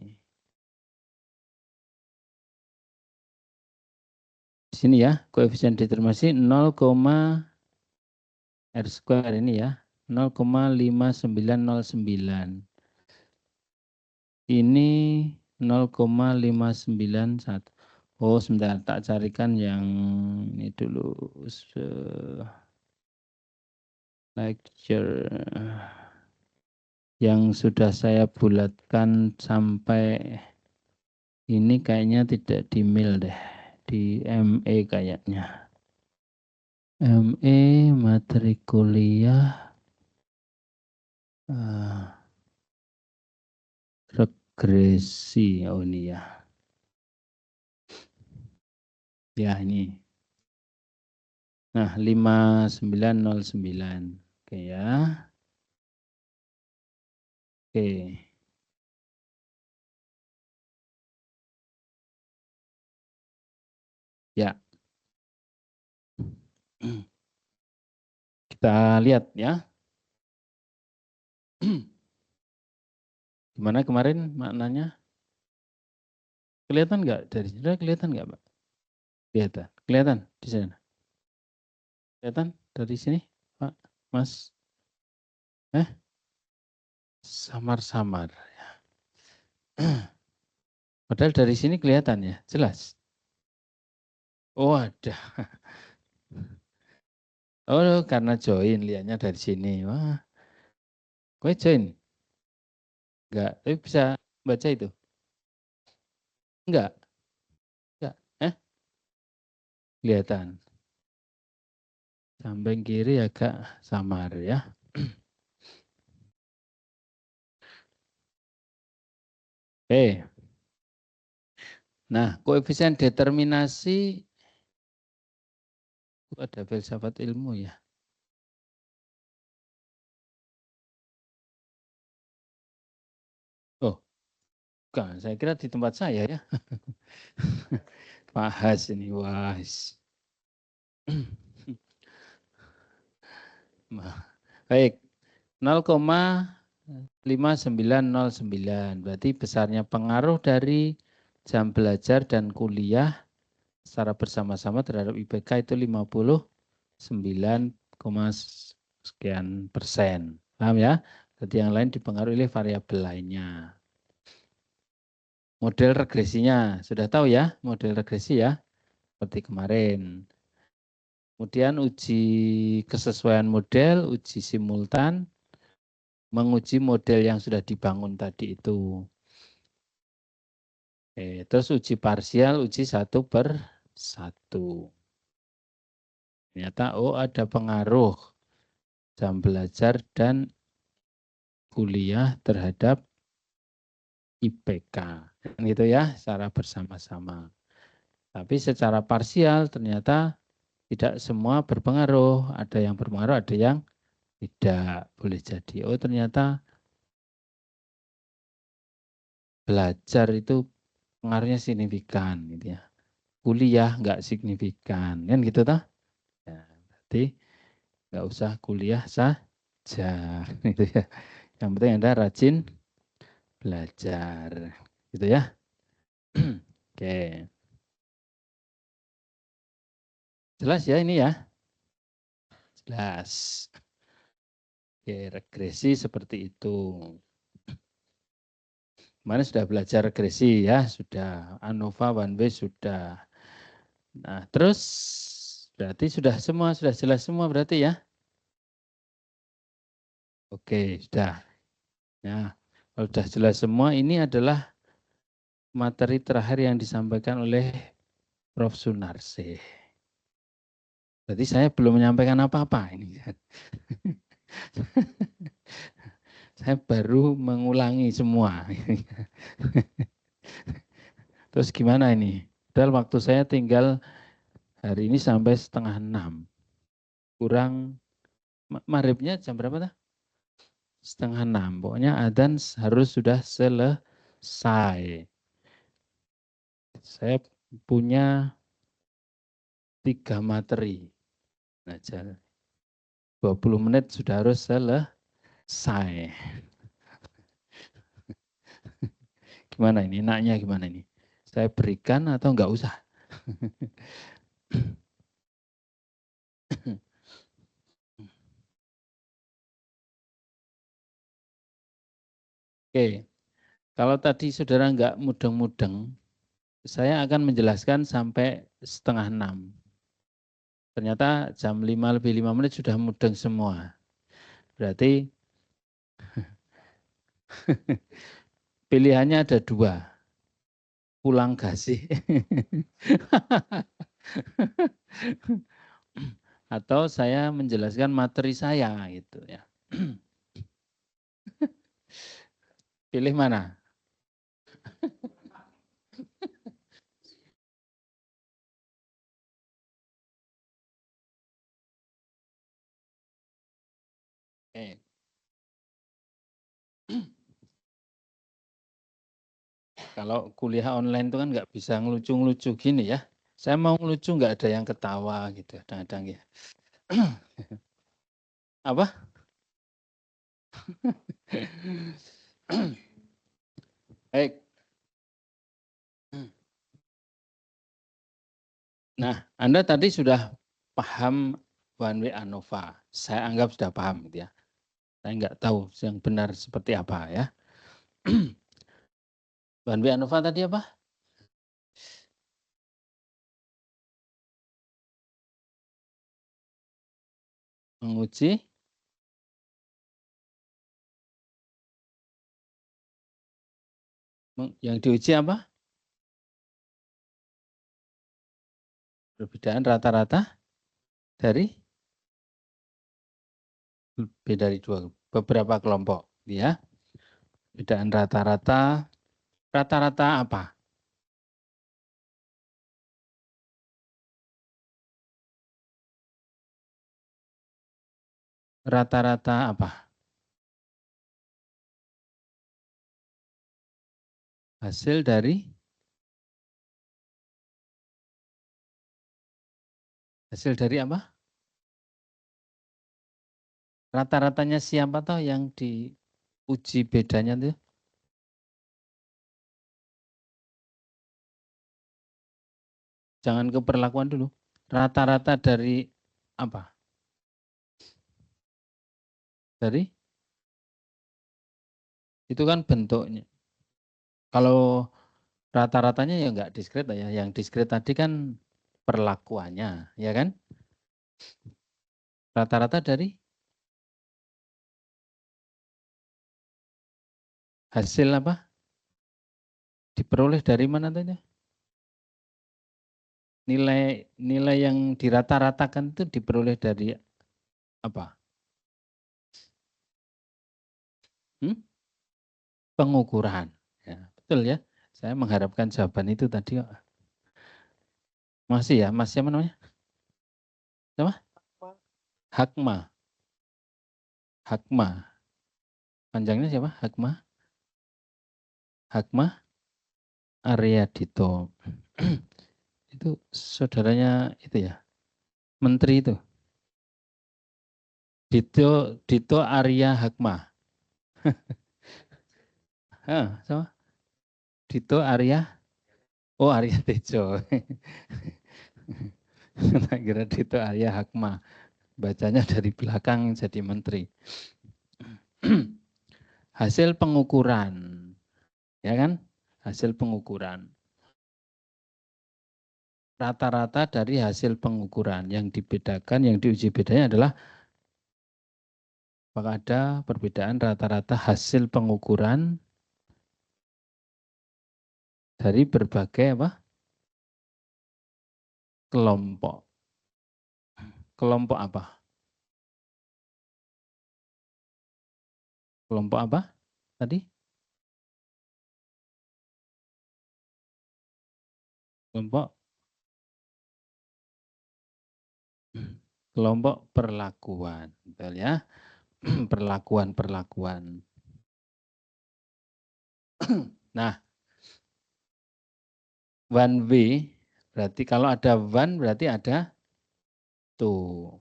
Di sini ya, koefisien determinasi 0, R square ini ya, 0,5909. Ini 0,591. Oh, sebentar, tak carikan yang ini dulu. Lecture. Yang sudah saya bulatkan sampai ini kayaknya tidak di mil deh. Di ME kayaknya. ME materi kuliah. Regresi. Oh ini ya. Ya ini. Nah 5909. Oke ya. Oke. Ya. Kita lihat ya. Gimana kemarin maknanya? Kelihatan nggak dari sini? Kelihatan nggak, Pak? Kelihatan. Kelihatan di sana. Kelihatan dari sini, Pak, Mas? Samar-samar. Padahal dari sini kelihatan ya, jelas. Oh ada. Oh karena join, lihatnya dari sini. Wah, gue join. Enggak, tapi bisa baca itu. Enggak, enggak. Kelihatan. Samping kiri agak samar ya. Oke. Nah, koefisien determinasi ada filsafat ilmu ya. Oh, bukan. Saya kira di tempat saya ya. Pak Has ini, wah. Baik, 0,5909. Berarti besarnya pengaruh dari jam belajar dan kuliah secara bersama-sama terhadap IPK itu 59, sekian persen. Paham ya? Jadi yang lain dipengaruhi oleh variabel lainnya. Model regresinya, sudah tahu ya model regresi ya? Seperti kemarin. Kemudian uji kesesuaian model, uji simultan, menguji model yang sudah dibangun tadi itu. Oke, terus uji parsial, uji 1/1. Ternyata ada pengaruh jam belajar dan kuliah terhadap IPK. Gitu ya, secara bersama-sama. Tapi secara parsial ternyata tidak semua berpengaruh. Ada yang berpengaruh, ada yang tidak. Boleh jadi, ternyata belajar itu pengaruhnya signifikan gitu ya. Kuliah nggak signifikan, kan gitu toh? Ya, berarti nggak usah kuliah saja, gitu ya. Yang penting Anda rajin belajar, gitu ya. Oke, jelas ya ini ya, jelas. Oke, regresi seperti itu. Kemarin sudah belajar regresi ya, sudah ANOVA, one way sudah. Nah, terus berarti sudah jelas semua berarti ya. Oke, sudah. Nah, kalau sudah jelas semua, ini adalah materi terakhir yang disampaikan oleh Prof. Sunarse. Berarti saya belum menyampaikan apa-apa ini. Saya baru mengulangi semua. Terus gimana ini? Padahal waktu saya tinggal hari ini sampai 5:30. Kurang, maghribnya jam berapa dah? 5:30. Pokoknya adzan harus sudah selesai. Saya punya 3 materi. Nah, 20 menit sudah harus selesai. Gimana ini? Enaknya gimana ini? Saya berikan atau enggak usah? Oke, kalau tadi saudara nggak mudeng-mudeng, saya akan menjelaskan sampai 5:30. Ternyata jam 5 lebih 5 menit sudah mudeng semua. Berarti pilihannya ada 2. Pulang gasih. Atau saya menjelaskan materi saya gitu ya. Pilih mana? Oke. Kalau kuliah online itu kan nggak bisa ngelucu-ngelucu gini ya. Saya mau ngelucu nggak ada yang ketawa gitu kadang-kadang ya. Apa? Baik. Nah, Anda tadi sudah paham one way ANOVA. Saya anggap sudah paham gitu ya. Saya nggak tahu yang benar seperti apa ya. One way ANOVA tadi apa? Menguji yang diuji apa? Perbedaan rata-rata dari lebih dari 2 beberapa kelompok ya. Perbedaan rata-rata apa? Rata-rata apa? Hasil dari apa? Rata-ratanya siapa toh yang diuji bedanya tuh? Jangan keperlakuan dulu. Rata-rata dari apa? Dari itu kan bentuknya. Kalau rata-ratanya ya enggak diskret ya. Yang diskret tadi kan perlakuannya, ya kan? Rata-rata dari hasil apa? Diperoleh dari mana tadi? Nilai yang dirata-ratakan itu diperoleh dari apa? Pengukuran. Ya, betul ya. Saya mengharapkan jawaban itu tadi. Masih ya, Mas siapa namanya? Siapa? Hakma. Hakma. Panjangnya siapa? Hakma. Hakma Aryadito. Itu saudaranya itu ya. Menteri itu. Dito Arya Hakma. Sama? Dito Arya. Oh, Arya Tejo. Tak kira Dito Arya Hakma. Bacanya dari belakang jadi menteri. Hasil pengukuran. Ya kan? Hasil pengukuran. Rata-rata dari hasil pengukuran yang dibedakan, yang diuji bedanya adalah apakah ada perbedaan rata-rata hasil pengukuran dari berbagai apa? Kelompok. Kelompok apa? Kelompok apa tadi? Kelompok perlakuan, betul ya? Perlakuan. Nah, one way berarti kalau ada one berarti ada two.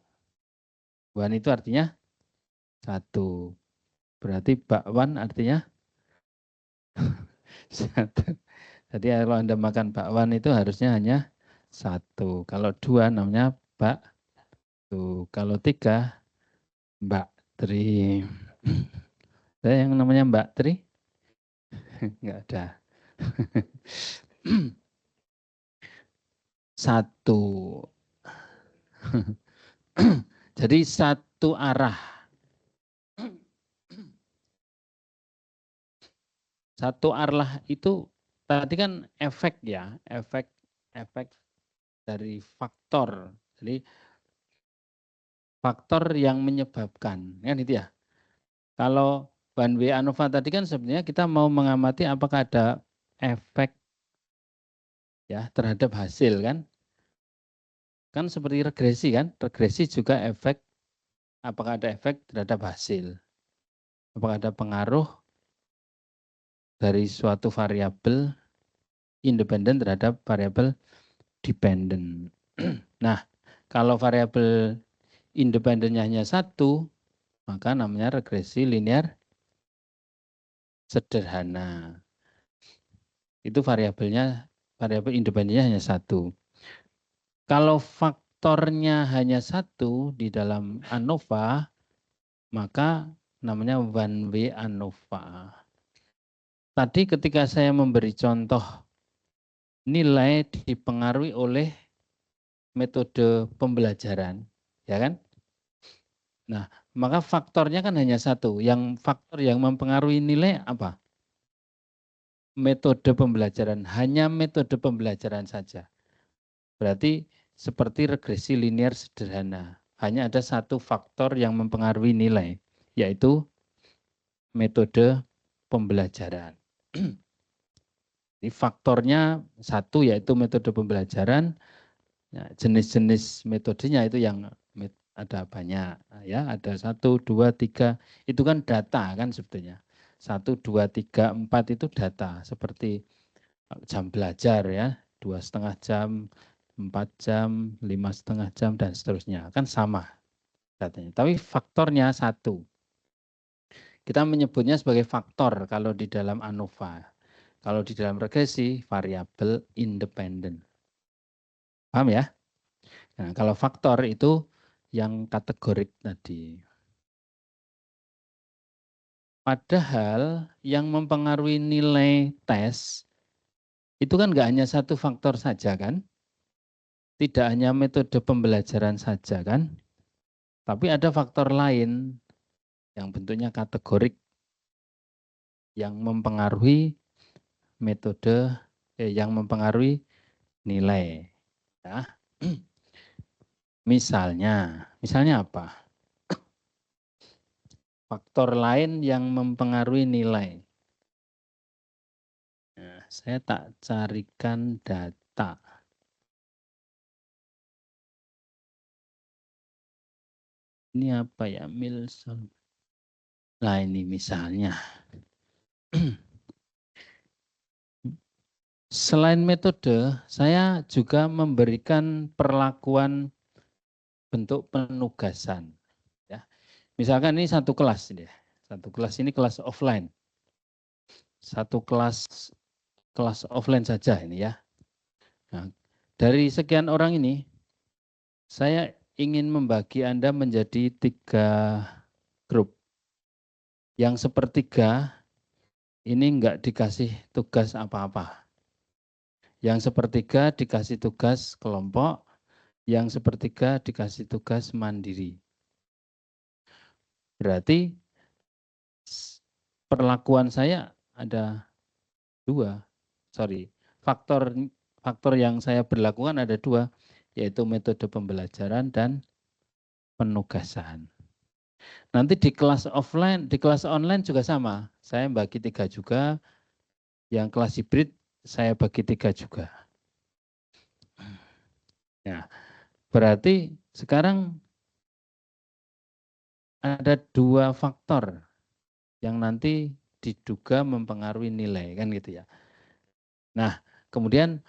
One itu artinya satu. Berarti bakwan artinya satu. Jadi kalau Anda makan bakwan itu harusnya hanya 1. Kalau 2 namanya baktu. Kalau 3 Mbak Tri. Ada yang namanya Mbak Tri? Enggak ada. 1. Jadi satu arah. Satu arah itu tadi kan efek ya, efek dari faktor. Jadi faktor yang menyebabkan, kan itu ya. Kalau one way ANOVA tadi kan sebenarnya kita mau mengamati apakah ada efek ya terhadap hasil kan. Kan seperti regresi kan, regresi juga efek, apakah ada efek terhadap hasil. Apakah ada pengaruh dari suatu variabel independen terhadap variabel dependen. Nah, kalau variabel independennya hanya 1, maka namanya regresi linear sederhana. Itu variabel independennya hanya 1. Kalau faktornya hanya 1 di dalam ANOVA, maka namanya one way ANOVA. Tadi ketika saya memberi contoh nilai dipengaruhi oleh metode pembelajaran, ya kan? Nah, maka faktornya kan hanya 1. Yang faktor yang mempengaruhi nilai apa? Metode pembelajaran, hanya metode pembelajaran saja. Berarti seperti regresi linear sederhana. Hanya ada satu faktor yang mempengaruhi nilai, yaitu metode pembelajaran. Jadi faktornya 1 yaitu metode pembelajaran. Jenis-jenis metodenya itu yang ada banyak. Ya, ada 1, 2, 3. Itu kan data kan sebetulnya. 1, 2, 3, 4 itu data. Seperti jam belajar ya. 2,5 jam, 4 jam, 5,5 jam, dan seterusnya. Kan sama datanya. Tapi faktornya 1. Kita menyebutnya sebagai faktor kalau di dalam ANOVA. Kalau di dalam regresi, variabel independen. Paham ya? Nah, kalau faktor itu yang kategorik tadi. Padahal yang mempengaruhi nilai tes itu kan nggak hanya satu faktor saja kan? Tidak hanya metode pembelajaran saja kan? Tapi ada faktor lain yang bentuknya kategorik yang mempengaruhi metode, yang mempengaruhi nilai. Ya. Misalnya apa? Faktor lain yang mempengaruhi nilai. Nah, saya tak carikan data. Ini apa ya? Milson. Nah ini misalnya. Selain metode, saya juga memberikan perlakuan bentuk penugasan. Ya. Misalkan ini satu kelas. Satu kelas ini kelas offline. Satu kelas offline saja ini ya. Nah, dari sekian orang ini, saya ingin membagi Anda menjadi 3 grup. Yang sepertiga ini enggak dikasih tugas apa-apa. Yang sepertiga dikasih tugas kelompok, yang sepertiga dikasih tugas mandiri. Berarti perlakuan saya ada 2. Faktor yang saya berlakukan ada 2, yaitu metode pembelajaran dan penugasan. Nanti di kelas offline, di kelas online juga sama. Saya bagi 3 juga. Yang kelas hibrid saya bagi 3 juga. Ya, berarti sekarang ada 2 faktor yang nanti diduga mempengaruhi nilai kan gitu ya. Nah, kemudian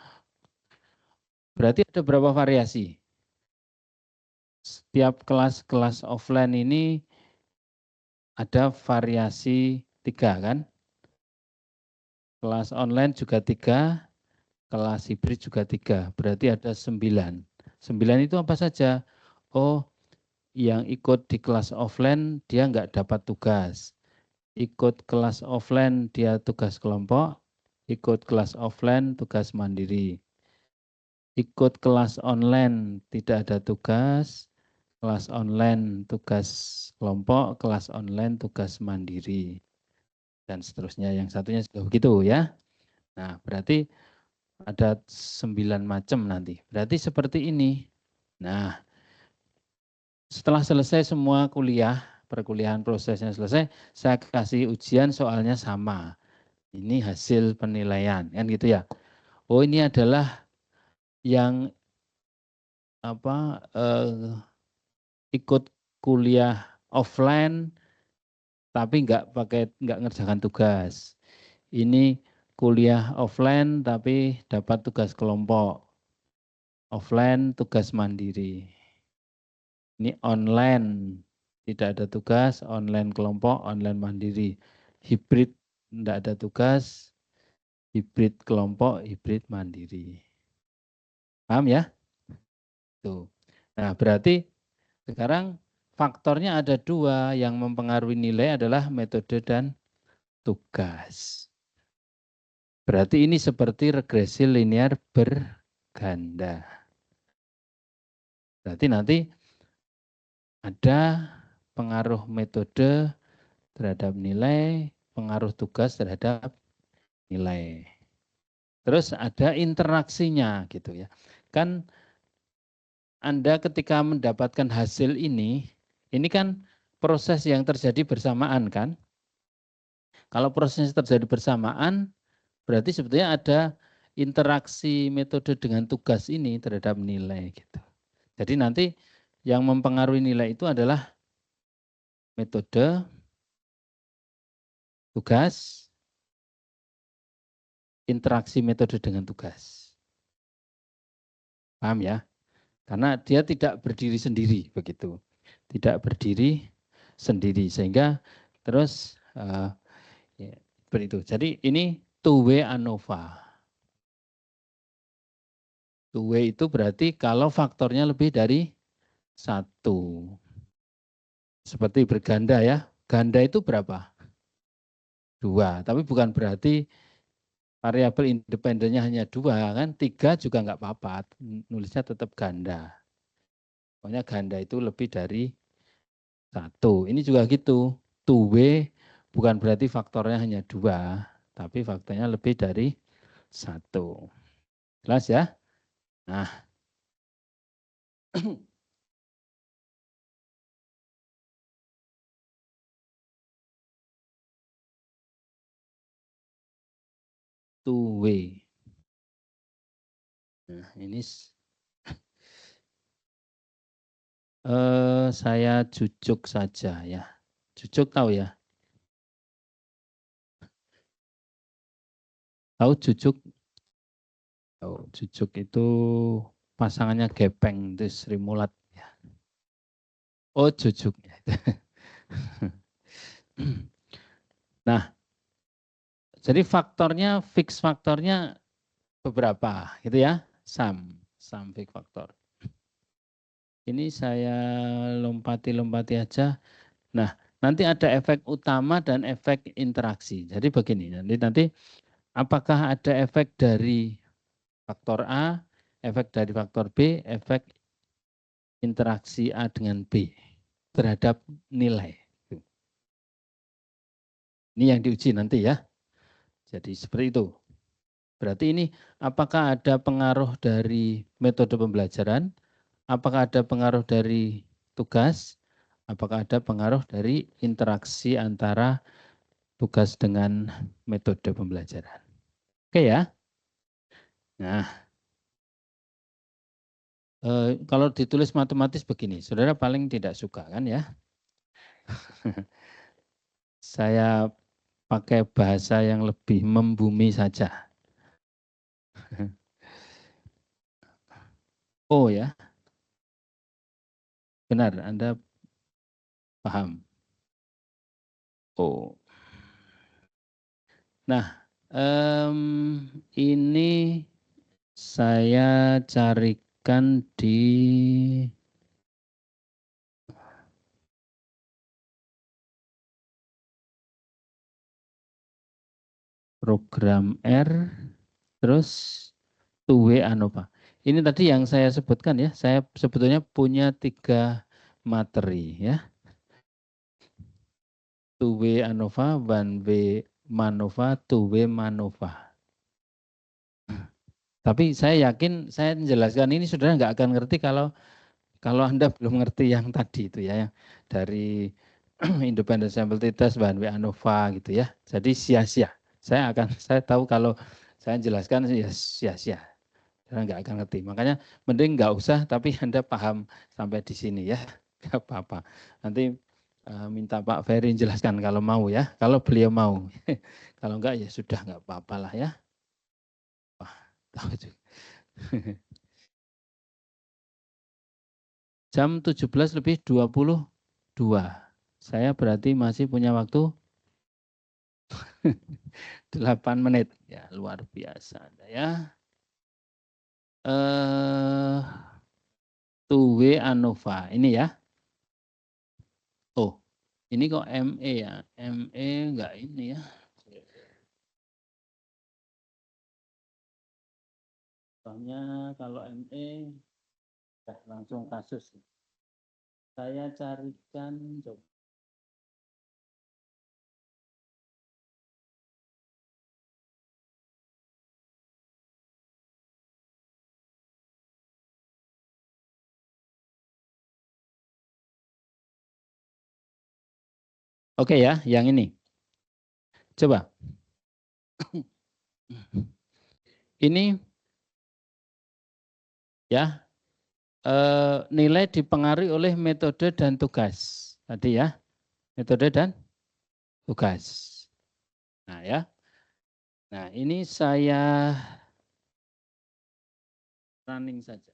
berarti ada berapa variasi? Setiap kelas offline ini ada variasi 3 kan? Kelas online juga 3, kelas hibrid juga 3, berarti ada 9. 9 itu apa saja? Oh, yang ikut di kelas offline dia nggak dapat tugas. Ikut kelas offline dia tugas kelompok, ikut kelas offline tugas mandiri. Ikut kelas online tidak ada tugas, kelas online tugas kelompok, kelas online tugas mandiri, dan seterusnya. Yang satunya sudah begitu ya. Nah, berarti ada 9 macam nanti. Berarti seperti ini. Nah, setelah selesai semua kuliah, perkuliahan prosesnya selesai, saya kasih ujian soalnya sama. Ini hasil penilaian, kan gitu ya. Oh, ini adalah yang ikut kuliah offline tapi nggak ngerjakan tugas. Ini kuliah offline tapi dapat tugas kelompok. Offline tugas mandiri. Ini online tidak ada tugas, online kelompok, online mandiri. Hibrid tidak ada tugas, hibrid kelompok, hibrid mandiri. Paham ya? Tuh. Nah, berarti sekarang faktornya ada 2 yang mempengaruhi nilai adalah metode dan tugas. Berarti ini seperti regresi linear berganda. Berarti nanti ada pengaruh metode terhadap nilai, pengaruh tugas terhadap nilai. Terus ada interaksinya gitu ya. Kan Anda ketika mendapatkan hasil ini kan proses yang terjadi bersamaan kan. Kalau proses terjadi bersamaan, berarti sebetulnya ada interaksi metode dengan tugas ini terhadap nilai gitu. Jadi nanti yang mempengaruhi nilai itu adalah metode, tugas, interaksi metode dengan tugas. Paham ya? Karena dia tidak berdiri sendiri begitu. Tidak berdiri sendiri sehingga terus ya, seperti itu. Jadi ini two-way ANOVA. Two-way itu berarti kalau faktornya lebih dari 1. Seperti berganda ya. Ganda itu berapa? 2. Tapi bukan berarti variabel independennya hanya 2 kan. 3 juga nggak apa-apa. Nulisnya tetap ganda. Pokoknya ganda itu lebih dari 1. Ini juga gitu. Two-way bukan berarti faktornya hanya 2. Tapi faktornya lebih dari 1. Jelas ya? Nah. Two-way. Nah, ini saya jujuk saja ya. Jujuk tahu ya? Tahu jujuk? Tahu jujuk itu pasangannya gepeng itu Sri Mulat ya. Oh, jujuk. Nah, jadi faktornya fix faktornya beberapa gitu ya. Sum fix faktor. Ini saya lompati-lompati aja. Nah, nanti ada efek utama dan efek interaksi. Jadi begini, nanti apakah ada efek dari faktor A, efek dari faktor B, efek interaksi A dengan B terhadap nilai. Ini yang diuji nanti ya. Jadi seperti itu. Berarti ini apakah ada pengaruh dari metode pembelajaran, apakah ada pengaruh dari tugas, apakah ada pengaruh dari interaksi antara tugas dengan metode pembelajaran. Oke ya. Nah, kalau ditulis matematis begini, saudara paling tidak suka kan ya. Saya pakai bahasa yang lebih membumi saja. Oh ya, benar, Anda paham. Oh. Nah, ini Saya carikan di program R, terus 2W ANOVA. Ini tadi yang saya sebutkan ya, saya sebetulnya punya 3 materi ya. 2W ANOVA, 1W MANOVA, 2W MANOVA. Tapi saya yakin saya menjelaskan ini saudara nggak akan ngerti kalau Anda belum ngerti yang tadi itu ya, yang dari independent sample test, 1W ANOVA gitu ya. Jadi sia-sia. Saya tahu kalau saya jelaskan ya sia-sia. Anda nggak akan ngerti. Makanya mending nggak usah, tapi Anda paham sampai di sini ya. Nggak apa-apa. Nanti minta Pak Ferry jelaskan kalau mau ya. Kalau beliau mau. Kalau enggak ya sudah nggak apa-apa lah ya. Wah, tahu juga. Jam 17 lebih 22. Saya berarti masih punya waktu 8 menit. Ya, luar biasa ya. 2W ANOVA ini ya. Oh, ini kok ME ya? ME enggak ini ya. Soalnya kalau ME langsung kasus. Saya carikan coba. Oke ya, yang ini. Coba. Ini ya, nilai dipengaruhi oleh metode dan tugas. Tadi ya, metode dan tugas. Nah ya. Nah, ini saya running saja.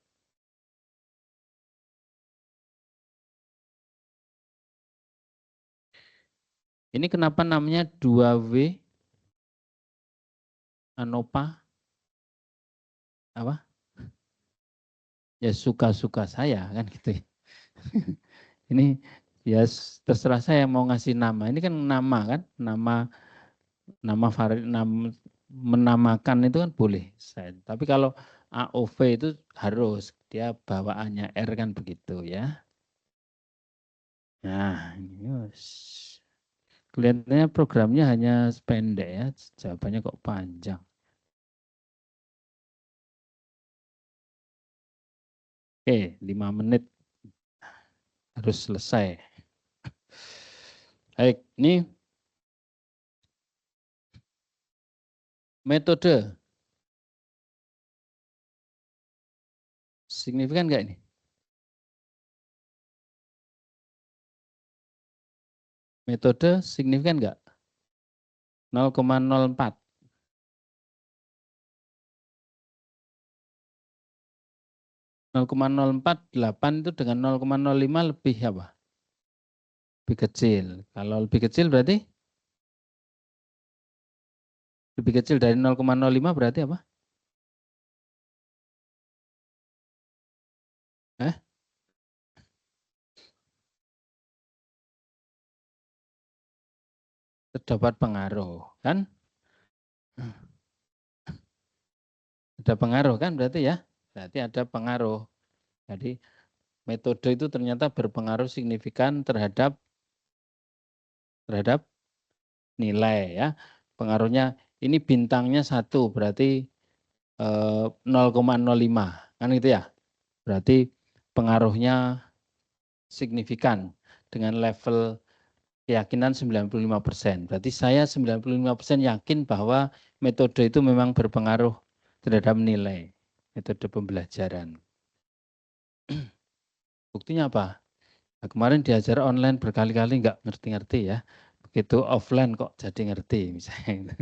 Ini kenapa namanya 2W ANOVA? Apa? Ya suka-suka saya kan gitu ya. Ini ya terserah saya mau ngasih nama. Ini kan nama kan, menamakan itu kan boleh. Tapi kalau AOV itu harus dia bawaannya R kan begitu ya. Nah, ini kelihatannya programnya hanya pendek ya, jawabannya kok panjang. Oke, 5 menit harus selesai. Baik, ini metode. Signifikan nggak ini? Metode signifikan nggak? 0,04. 0,048 itu dengan 0,05 lebih apa? Lebih kecil. Kalau lebih kecil berarti? Lebih kecil dari 0,05 berarti apa? Terdapat pengaruh, kan? Ada pengaruh kan berarti ya? Berarti ada pengaruh. Jadi metode itu ternyata berpengaruh signifikan terhadap nilai ya. Pengaruhnya ini bintangnya 1 berarti 0,05 kan gitu ya. Berarti pengaruhnya signifikan dengan level keyakinan 95%. Berarti saya 95% yakin bahwa metode itu memang berpengaruh terhadap nilai metode pembelajaran. Buktinya apa? Nah, kemarin diajar online berkali-kali nggak ngerti-ngerti ya. Begitu offline kok jadi ngerti misalnya.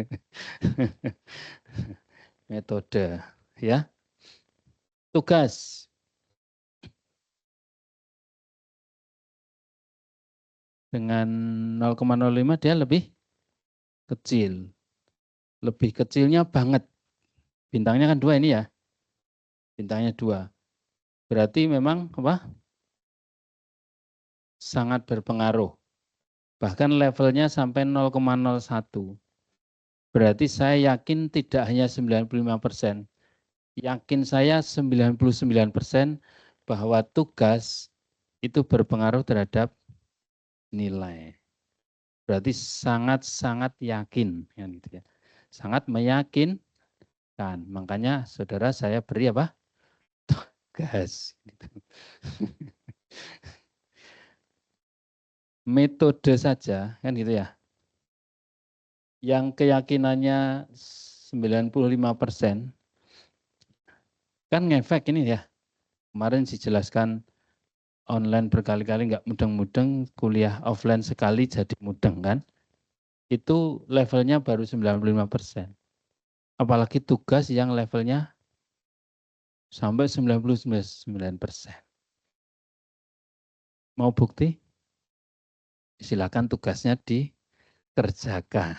Metode ya. Tugas. Dengan 0,05 dia lebih kecil. Lebih kecilnya banget. Bintangnya kan 2 ini ya. bintangnya 2. Berarti memang apa? Sangat berpengaruh. Bahkan levelnya sampai 0,01. Berarti saya yakin tidak hanya 95%. Yakin saya 99% bahwa tugas itu berpengaruh terhadap nilai. Berarti sangat-sangat yakin. Kan gitu ya. Sangat meyakinkan. Makanya saudara saya beri apa? Tugas. Gitu. Metode saja, kan gitu ya. Yang keyakinannya 95%, kan ngefek ini ya. Kemarin dijelaskan online berkali-kali nggak mudeng-mudeng, kuliah offline sekali jadi mudeng kan. Itu levelnya baru 95%. Apalagi tugas yang levelnya sampai 99%. Mau bukti? Silakan tugasnya dikerjakan.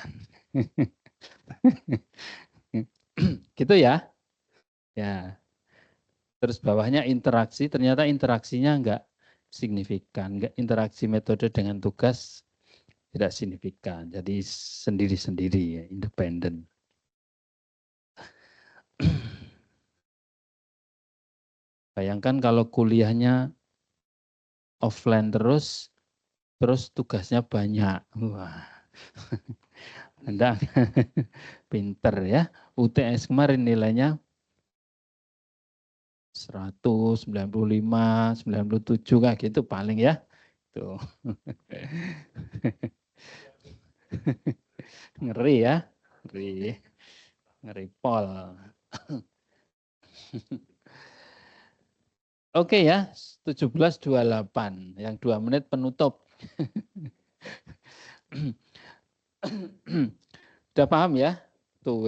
Gitu ya. Ya. Terus bawahnya interaksi, ternyata interaksinya enggak signifikan. Enggak, interaksi metode dengan tugas tidak signifikan. Jadi sendiri-sendiri ya, independen. Bayangkan kalau kuliahnya offline terus tugasnya banyak. Wah. Anda pinter ya. UTS kemarin nilainya 195, 97 kayak gitu paling ya. Tuh. Ngeri ya. Ngeri. Ngeri pol. Oke ya, 17.28. Yang 2 menit penutup. Udah paham ya? Tuh,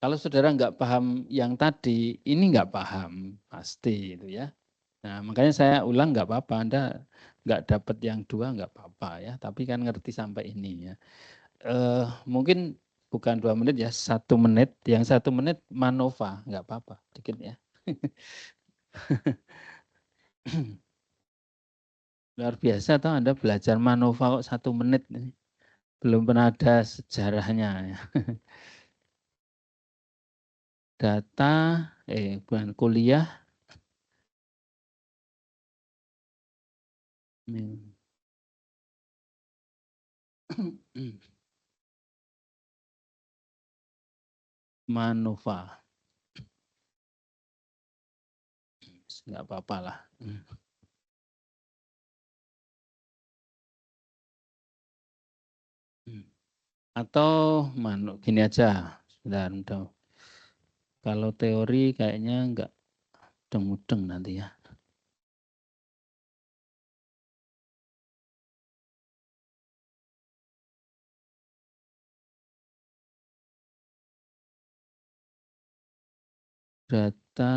kalau saudara nggak paham yang tadi, ini nggak paham pasti itu ya. Nah makanya saya ulang nggak apa-apa, Anda nggak dapat yang 2 nggak apa-apa ya, tapi kan ngerti sampai ini ya. Mungkin bukan 2 menit ya, 1 menit. Yang 1 menit manova nggak apa-apa, dikit ya. Luar biasa toh Anda belajar manova kok 1 menit. Belum pernah ada sejarahnya. Data, bukan kuliah. Manova. Nggak apa-apa lah. Atau gini aja. Sebentar. Kalau teori kayaknya nggak mudeng-mudeng nanti ya. Data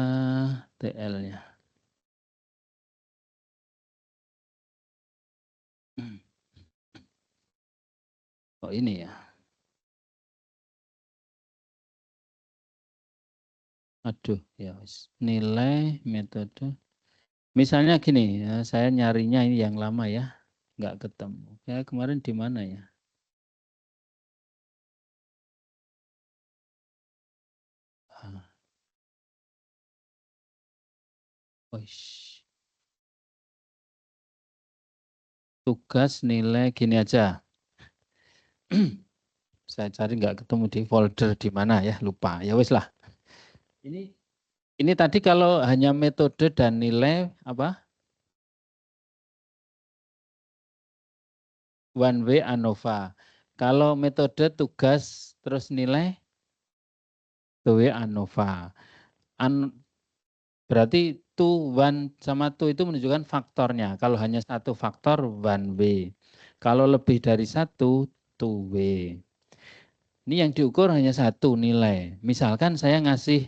TL-nya. Oh ini ya. Aduh, ya nilai metode. Misalnya gini, ya, saya nyarinya ini yang lama ya, nggak ketemu. Ya kemarin di mana ya? Tugas nilai gini aja. Saya cari nggak ketemu di folder di mana ya, lupa. Ya wis lah. Ini tadi kalau hanya metode dan nilai apa? One way ANOVA. Kalau metode tugas terus nilai two way ANOVA. Berarti two, one sama two itu menunjukkan faktornya. Kalau hanya satu faktor one way. Kalau lebih dari satu two way. Ini yang diukur hanya satu nilai. Misalkan saya ngasih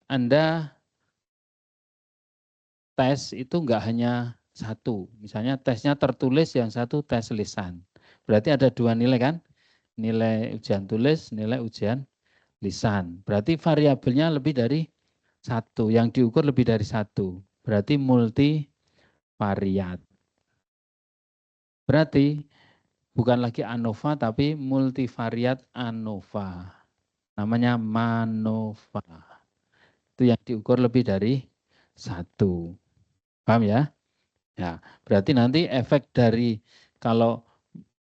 Anda tes itu enggak hanya satu. Misalnya tesnya tertulis, yang satu tes lisan. Berarti ada 2 nilai kan? Nilai ujian tulis, nilai ujian lisan. Berarti variabelnya lebih dari satu, yang diukur lebih dari satu. Berarti multivariat. Berarti bukan lagi ANOVA tapi multivariat ANOVA. Namanya MANOVA. Itu yang diukur lebih dari satu. Paham ya? Ya, berarti nanti efek dari kalau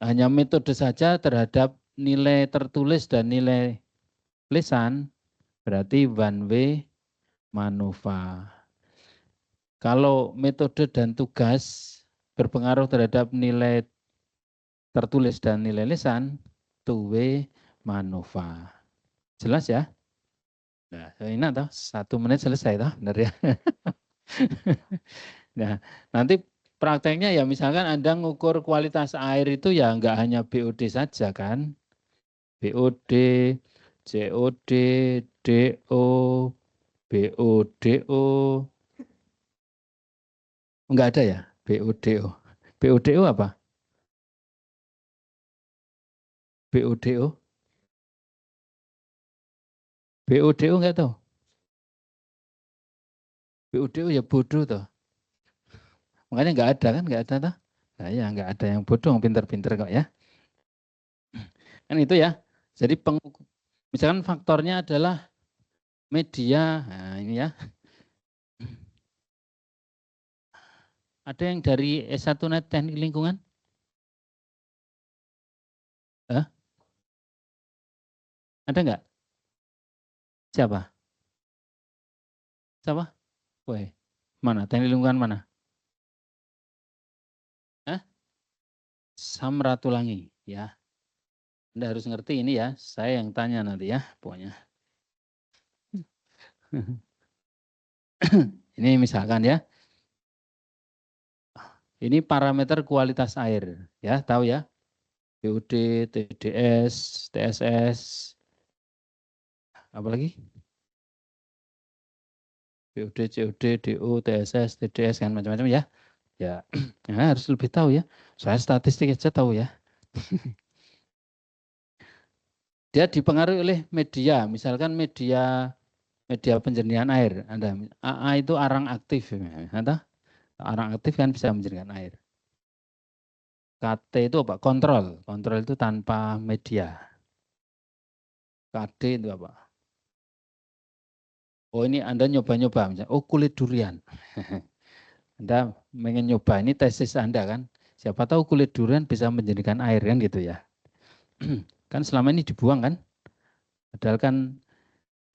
hanya metode saja terhadap nilai tertulis dan nilai lisan, berarti one way MANOVA. Kalau metode dan tugas berpengaruh terhadap nilai tertulis dan nilai lisan, two way MANOVA. Jelas ya? Nah, ini toh 1 menit selesai toh, benar ya? Nah, nanti prakteknya ya misalkan Anda ngukur kualitas air itu ya enggak hanya BOD saja kan. BOD, COD, DO, BODO. Enggak ada ya? BODO. BODO apa? BODO? BODO enggak tahu? BODO ya bodoh toh. Makanya enggak ada kan? Enggak ada toh? Nah ya enggak ada yang bodoh, yang pinter-pinter kok ya. Kan itu ya. Jadi misalkan faktornya adalah media. Nah ini ya. Ada yang dari S1 Net Teknik Lingkungan? Hah? Ada enggak? Siapa? Siapa? Woi, mana? Teknik Lingkungan mana? Hah? Samratulangi, ya. Anda harus ngerti ini ya. Saya yang tanya nanti ya, pokoknya. Ini misalkan ya. Ini parameter kualitas air, ya, tahu ya? BUD, TDS, TSS, apa lagi? BUD, COD, DO, TSS, TDS kan macam-macam ya. Ya, ya, harus lebih tahu ya. Saya statistik aja tahu ya. Dia dipengaruhi oleh media, misalkan media penjernihan air. Anda AA itu arang aktif, Anda arang aktif kan bisa menjernihkan air. KT itu apa? Kontrol. Kontrol itu tanpa media. KD itu apa? Oh ini Anda nyoba-nyoba. Oh kulit durian. Anda pengen nyoba. Ini tesis Anda kan. Siapa tahu kulit durian bisa menjernihkan air kan gitu ya. Kan selama ini dibuang kan. Padahal kan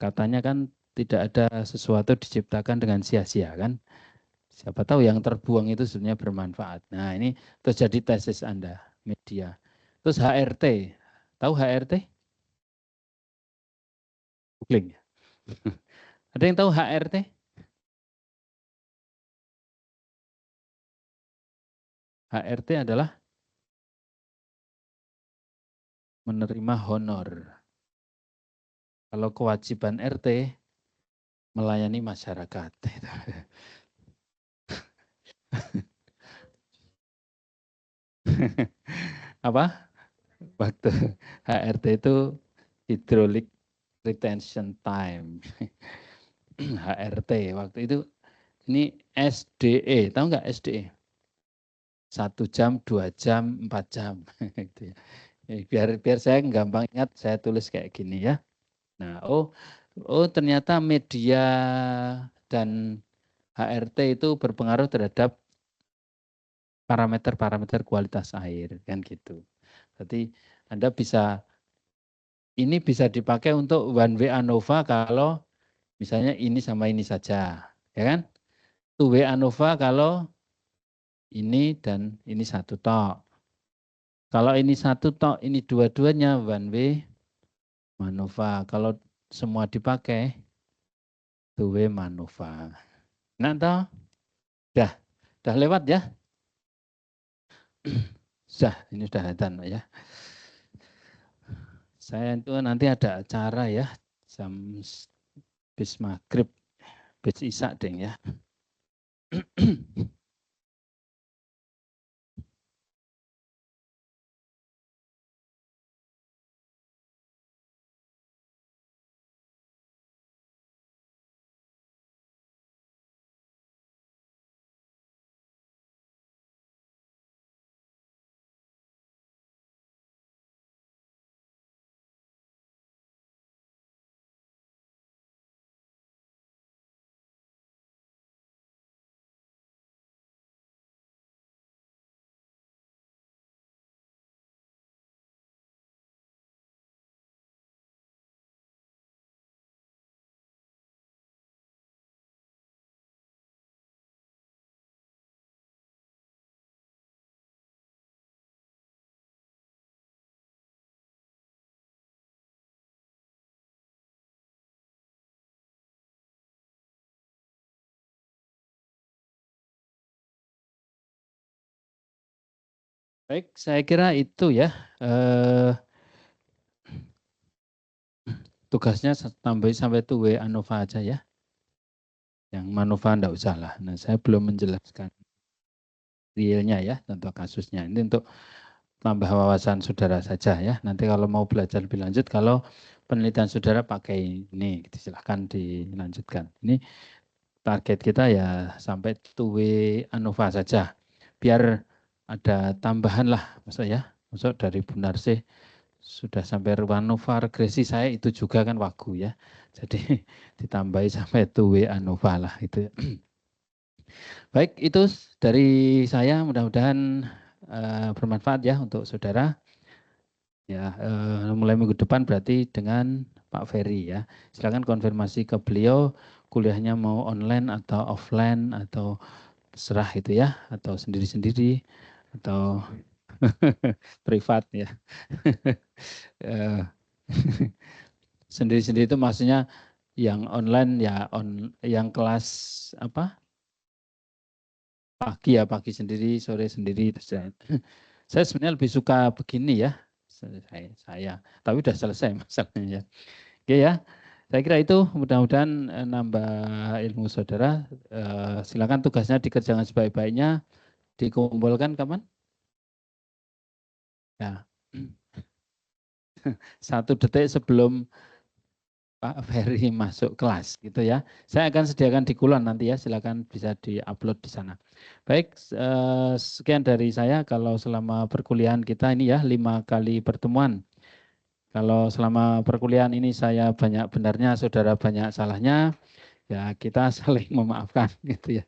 katanya kan tidak ada sesuatu diciptakan dengan sia-sia kan. Siapa tahu yang terbuang itu sebenarnya bermanfaat. Nah ini terjadi tesis Anda. Media. Terus HRT. Tahu HRT? Googling. Ada yang tahu HRT? HRT adalah menerima honor. Kalau kewajiban RT melayani masyarakat. Apa? Waktu HRT itu hydraulic retention time. HRT waktu itu ini SDE, tahu nggak SDE? 1 jam, 2 jam, 4 jam. Gitu ya. Biar saya gampang ingat, saya tulis kayak gini ya. Nah, oh ternyata media dan HRT itu berpengaruh terhadap parameter-parameter kualitas air kan gitu. Berarti Anda ini bisa dipakai untuk one way ANOVA kalau misalnya ini sama ini saja, ya kan? Two way ANOVA kalau ini dan ini satu tok. Kalau ini satu tok, ini dua-duanya one way MANOVA. Kalau semua dipakai two way MANOVA. Nah, toh, dah lewat ya. Sudah, ini sudah datang ya. Saya itu nanti ada acara ya, jam bis maghrib, bis isak deng ya. Baik, saya kira itu ya. Tugasnya tambahin sampai itu W ANOVA aja ya. Yang MANOVA enggak usah lah. Nah, saya belum menjelaskan realnya ya, contoh kasusnya. Ini untuk tambah wawasan saudara saja ya. Nanti kalau mau belajar lebih lanjut, kalau penelitian saudara pakai ini, gitu, silahkan dilanjutkan. Ini target kita ya sampai 2W ANOVA saja. Biar ada tambahan lah, maksud ya. Maksud dari Bu Narsih sudah sampai ANOVA regresi saya itu juga kan wagu ya. Jadi ditambahi sampai 2W ANOVA lah itu. Baik, itu dari saya, mudah-mudahan bermanfaat ya untuk saudara. Ya, mulai minggu depan berarti dengan Pak Ferry ya. Silakan konfirmasi ke beliau kuliahnya mau online atau offline atau terserah itu ya, atau sendiri-sendiri atau privat ya. Sendiri-sendiri itu maksudnya yang online ya yang kelas apa? Pagi ya, pagi sendiri, sore sendiri. Saya sebenarnya lebih suka begini ya. Saya. Tapi udah selesai masalahnya ya. Oke ya. Saya kira itu mudah-mudahan nambah ilmu saudara. Silakan tugasnya dikerjakan sebaik-baiknya. Dikumpulkan kapan? Ya. 1 detik sebelum Pak Ferry masuk kelas gitu ya. Saya akan sediakan di Kulon nanti ya, silakan bisa diupload di sana. Baik, sekian dari saya. Kalau selama perkuliahan kita ini ya 5 kali pertemuan. Kalau selama perkuliahan ini saya banyak benarnya, saudara banyak salahnya, ya kita saling memaafkan gitu ya.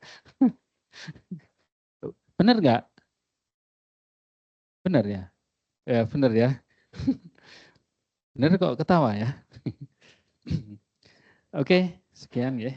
Benar nggak? Benar ya? Ya benar ya. Benar kok ketawa ya. Oke, sekian ya.